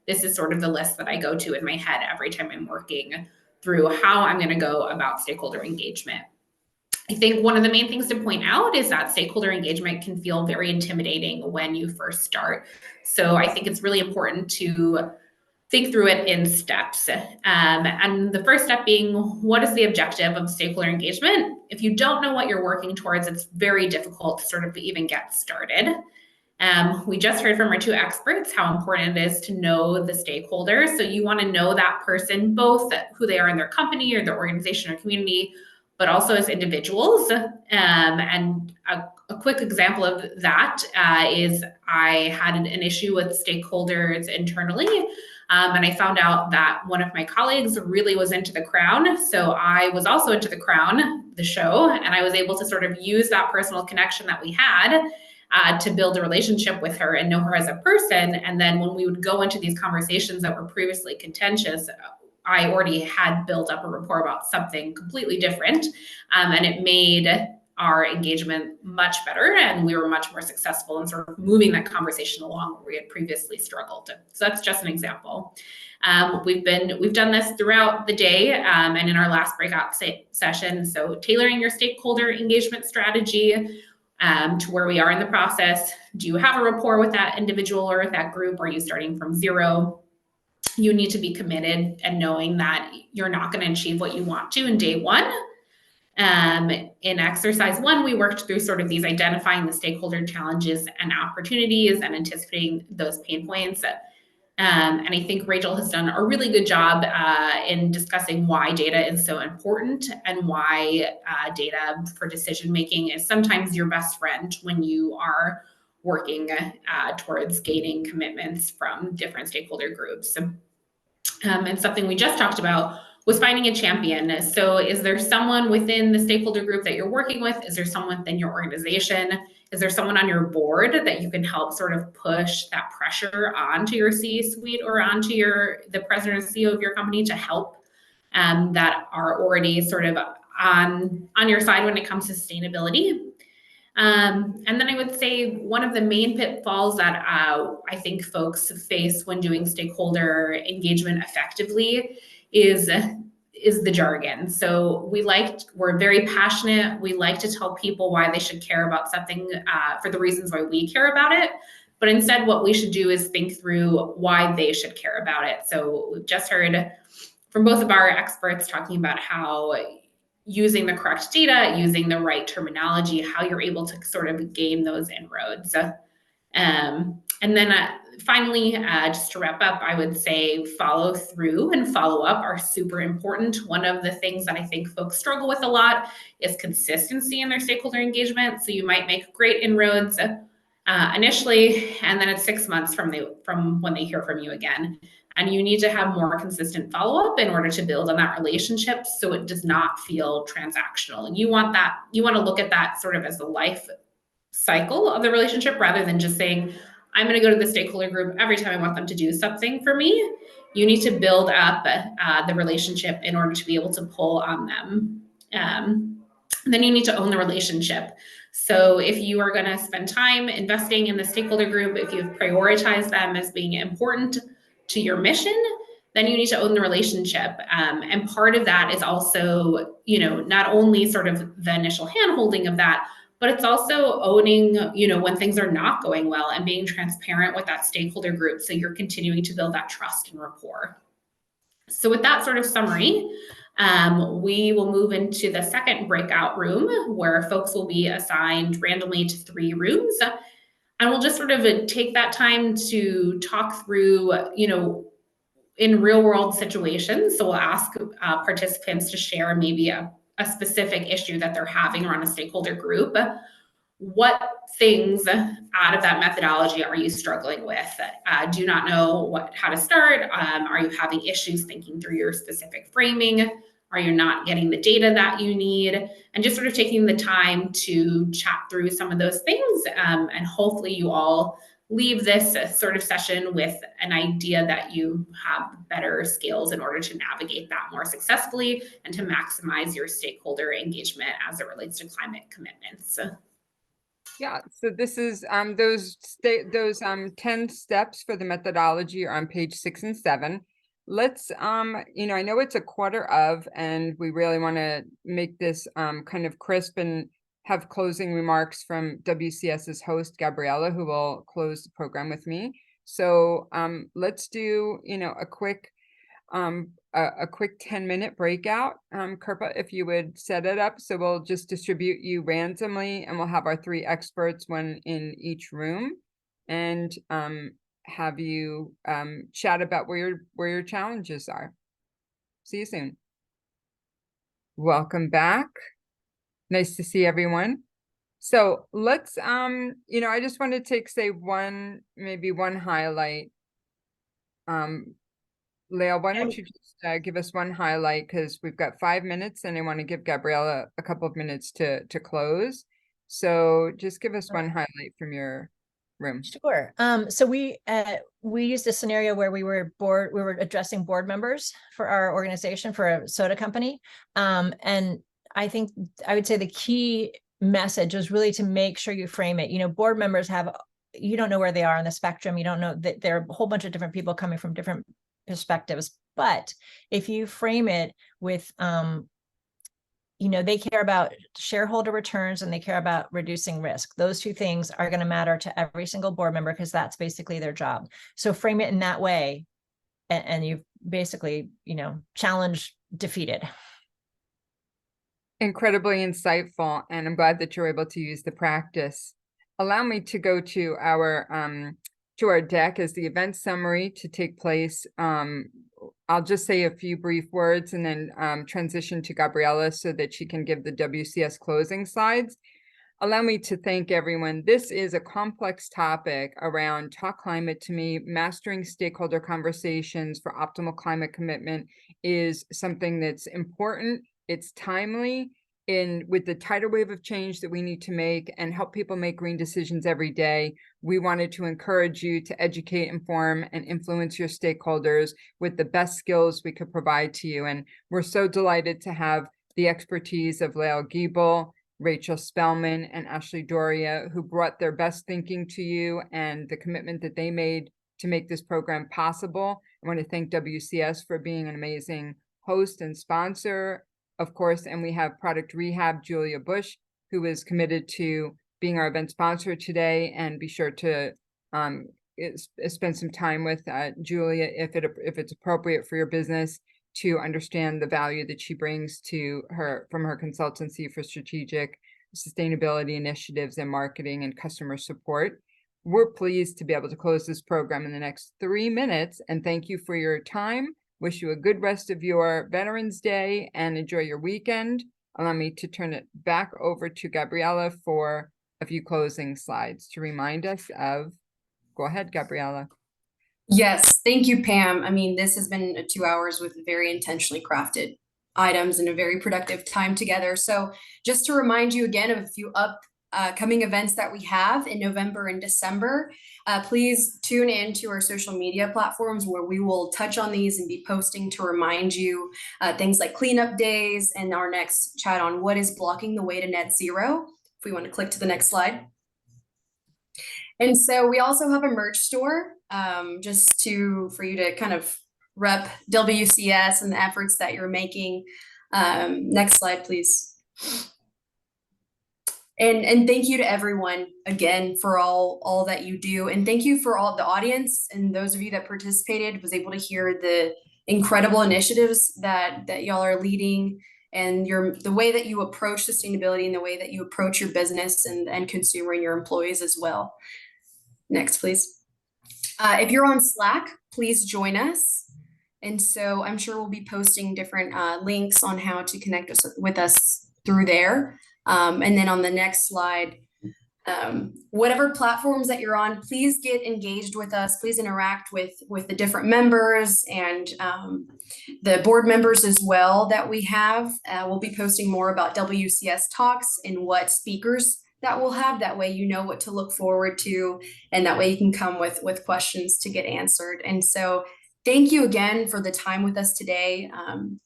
this is sort of the list that I go to in my head every time I'm working through how I'm going to go about stakeholder engagement. I think one of the main things to point out is that stakeholder engagement can feel very intimidating when you first start. So I think it's really important to think through it in steps. And the first step being, what is the objective of stakeholder engagement? If you don't know what you're working towards, it's very difficult to sort of even get started. We just heard from our 2 experts how important it is to know the stakeholders. So you want to know that person, both who they are in their company or their organization or community, but also as individuals. And a quick example of that is I had an issue with stakeholders internally. And I found out that one of my colleagues really was into The Crown. So I was also into The Crown, the show, and I was able to sort of use that personal connection that we had to build a relationship with her and know her as a person. And then when we would go into these conversations that were previously contentious, I already had built up a rapport about something completely different. And it made our engagement much better, and we were much more successful in sort of moving that conversation along where we had previously struggled. So that's just an example. We've done this throughout the day and in our last breakout session. So tailoring your stakeholder engagement strategy to where we are in the process. Do you have a rapport with that individual or with that group? Or are you starting from zero? You need to be committed and knowing that you're not going to achieve what you want to in day one. In exercise 1, we worked through sort of these identifying the stakeholder challenges and opportunities and anticipating those pain points. And I think Rachel has done a really good job in discussing why data is so important and why data for decision making is sometimes your best friend when you are working towards gaining commitments from different stakeholder groups. And something we just talked about was finding a champion. So is there someone within the stakeholder group that you're working with? Is there someone within your organization? Is there someone on your board that you can help sort of push that pressure onto your C-suite or onto the president and CEO of your company to help that are already sort of on your side when it comes to sustainability? And then I would say one of the main pitfalls that I think folks face when doing stakeholder engagement effectively is the jargon. So we're very passionate. We like to tell people why they should care about something for the reasons why we care about it. But instead, what we should do is think through why they should care about it. So we've just heard from both of our experts talking about how using the correct data, using the right terminology, how you're able to sort of gain those inroads. And then finally, just to wrap up, I would say follow through and follow up are super important. One of the things that I think folks struggle with a lot is consistency in their stakeholder engagement. So you might make great inroads initially, and then it's 6 months from when they hear from you again. And you need to have more consistent follow-up in order to build on that relationship so it does not feel transactional. And you want to look at that sort of as the life cycle of the relationship rather than just saying, I'm going to go to the stakeholder group every time I want them to do something for me. You need to build up the relationship in order to be able to pull on them. And then you need to own the relationship. So if you are going to spend time investing in the stakeholder group, if you've prioritized them as being important to your mission, then you need to own the relationship. And part of that is also, not only sort of the initial handholding of that, but it's also owning, when things are not going well and being transparent with that stakeholder group. So you're continuing to build that trust and rapport. So with that sort of summary, we will move into the second breakout room where folks will be assigned randomly to 3 rooms. And we'll just sort of take that time to talk through, in real world situations. So we'll ask participants to share maybe a specific issue that they're having around a stakeholder group. What things out of that methodology are you struggling with? Do you not know how to start? Are you having issues thinking through your specific framing? Are you not getting the data that you need? And just sort of taking the time to chat through some of those things. And hopefully you all leave this sort of session with an idea that you have better skills in order to navigate that more successfully and to maximize your stakeholder engagement as it relates to climate commitments. Yeah, so this is those 10 steps for the methodology are on page 6 and 7. Let's I know it's a quarter of, and we really want to make this kind of crisp and have closing remarks from WCS's host Gabriella, who will close the program with me. So let's do a quick 10-minute breakout. Kirpa, if you would set it up. So we'll just distribute you randomly, and we'll have our 3 experts, one in each room, and have you chat about where your challenges are. See you soon. Welcome back. Nice to see everyone. So let's I just wanted to say maybe one highlight. Lael, why don't you just give us one highlight, because we've got 5 minutes and I want to give Gabriella a couple of minutes to close. So just give us one highlight from your room. Sure. So we used a scenario where we were addressing board members for our organization for a soda company. And I think I would say the key message is really to make sure you frame it. Board members you don't know where they are on the spectrum. You don't know that there are a whole bunch of different people coming from different perspectives. But if you frame it with, they care about shareholder returns and they care about reducing risk. Those 2 things are going to matter to every single board member because that's basically their job. So frame it in that way, and you've basically, challenge defeated. Incredibly insightful, and I'm glad that you're able to use the practice. Allow me to go to our deck as the event summary to take place. I'll just say a few brief words and then transition to Gabriella so that she can give the WCS closing slides. Allow me to thank everyone. This is a complex topic around Talk Climate. To me, mastering stakeholder conversations for optimal climate commitment is something that's important. It's timely with the tidal wave of change that we need to make and help people make green decisions every day. We wanted to encourage you to educate, inform, and influence your stakeholders with the best skills we could provide to you. And we're so delighted to have the expertise of Lael Giebel, Rachel Spellman, and Ashley Doria, who brought their best thinking to you and the commitment that they made to make this program possible. I want to thank WCS for being an amazing host and sponsor, of course, and we have Product Rehab, Julia Bush, who is committed to being our event sponsor today, and be sure to spend some time with Julia if it's appropriate for your business to understand the value that she brings to her from her consultancy for strategic sustainability initiatives and marketing and customer support. We're pleased to be able to close this program in the next 3 minutes, and thank you for your time. Wish you a good rest of your Veterans Day and enjoy your weekend. Allow me to turn it back over to Gabriella for a few closing slides to remind us of. Go ahead, Gabriella. Yes, thank you, Pam. I mean, this has been 2 hours with very intentionally crafted items and a very productive time together. So just to remind you again of a few upcoming events that we have in November and December, please tune in to our social media platforms where we will touch on these and be posting to remind you things like cleanup days and our next chat on what is blocking the way to net zero. If we want to click to the next slide. And so we also have a merch store just for you to kind of rep WCS and the efforts that you're making. Next slide, please. And thank you to everyone again for all that you do. And thank you for all the audience and those of you that participated, was able to hear the incredible initiatives that y'all are leading, and the way that you approach sustainability and the way that you approach your business and consumer and your employees as well. Next, please. If you're on Slack, please join us. And so I'm sure we'll be posting different links on how to connect with us through there. And then on the next slide, whatever platforms that you're on, please get engaged with us. Please interact with the different members and the board members as well that we have. We'll be posting more about WCS talks and what speakers that we'll have. That way you know what to look forward to, and that way you can come with questions to get answered. And so thank you again for the time with us today.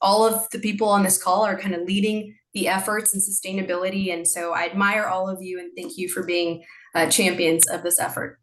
All of the people on this call are kind of leading the efforts in sustainability. And so I admire all of you and thank you for being champions of this effort.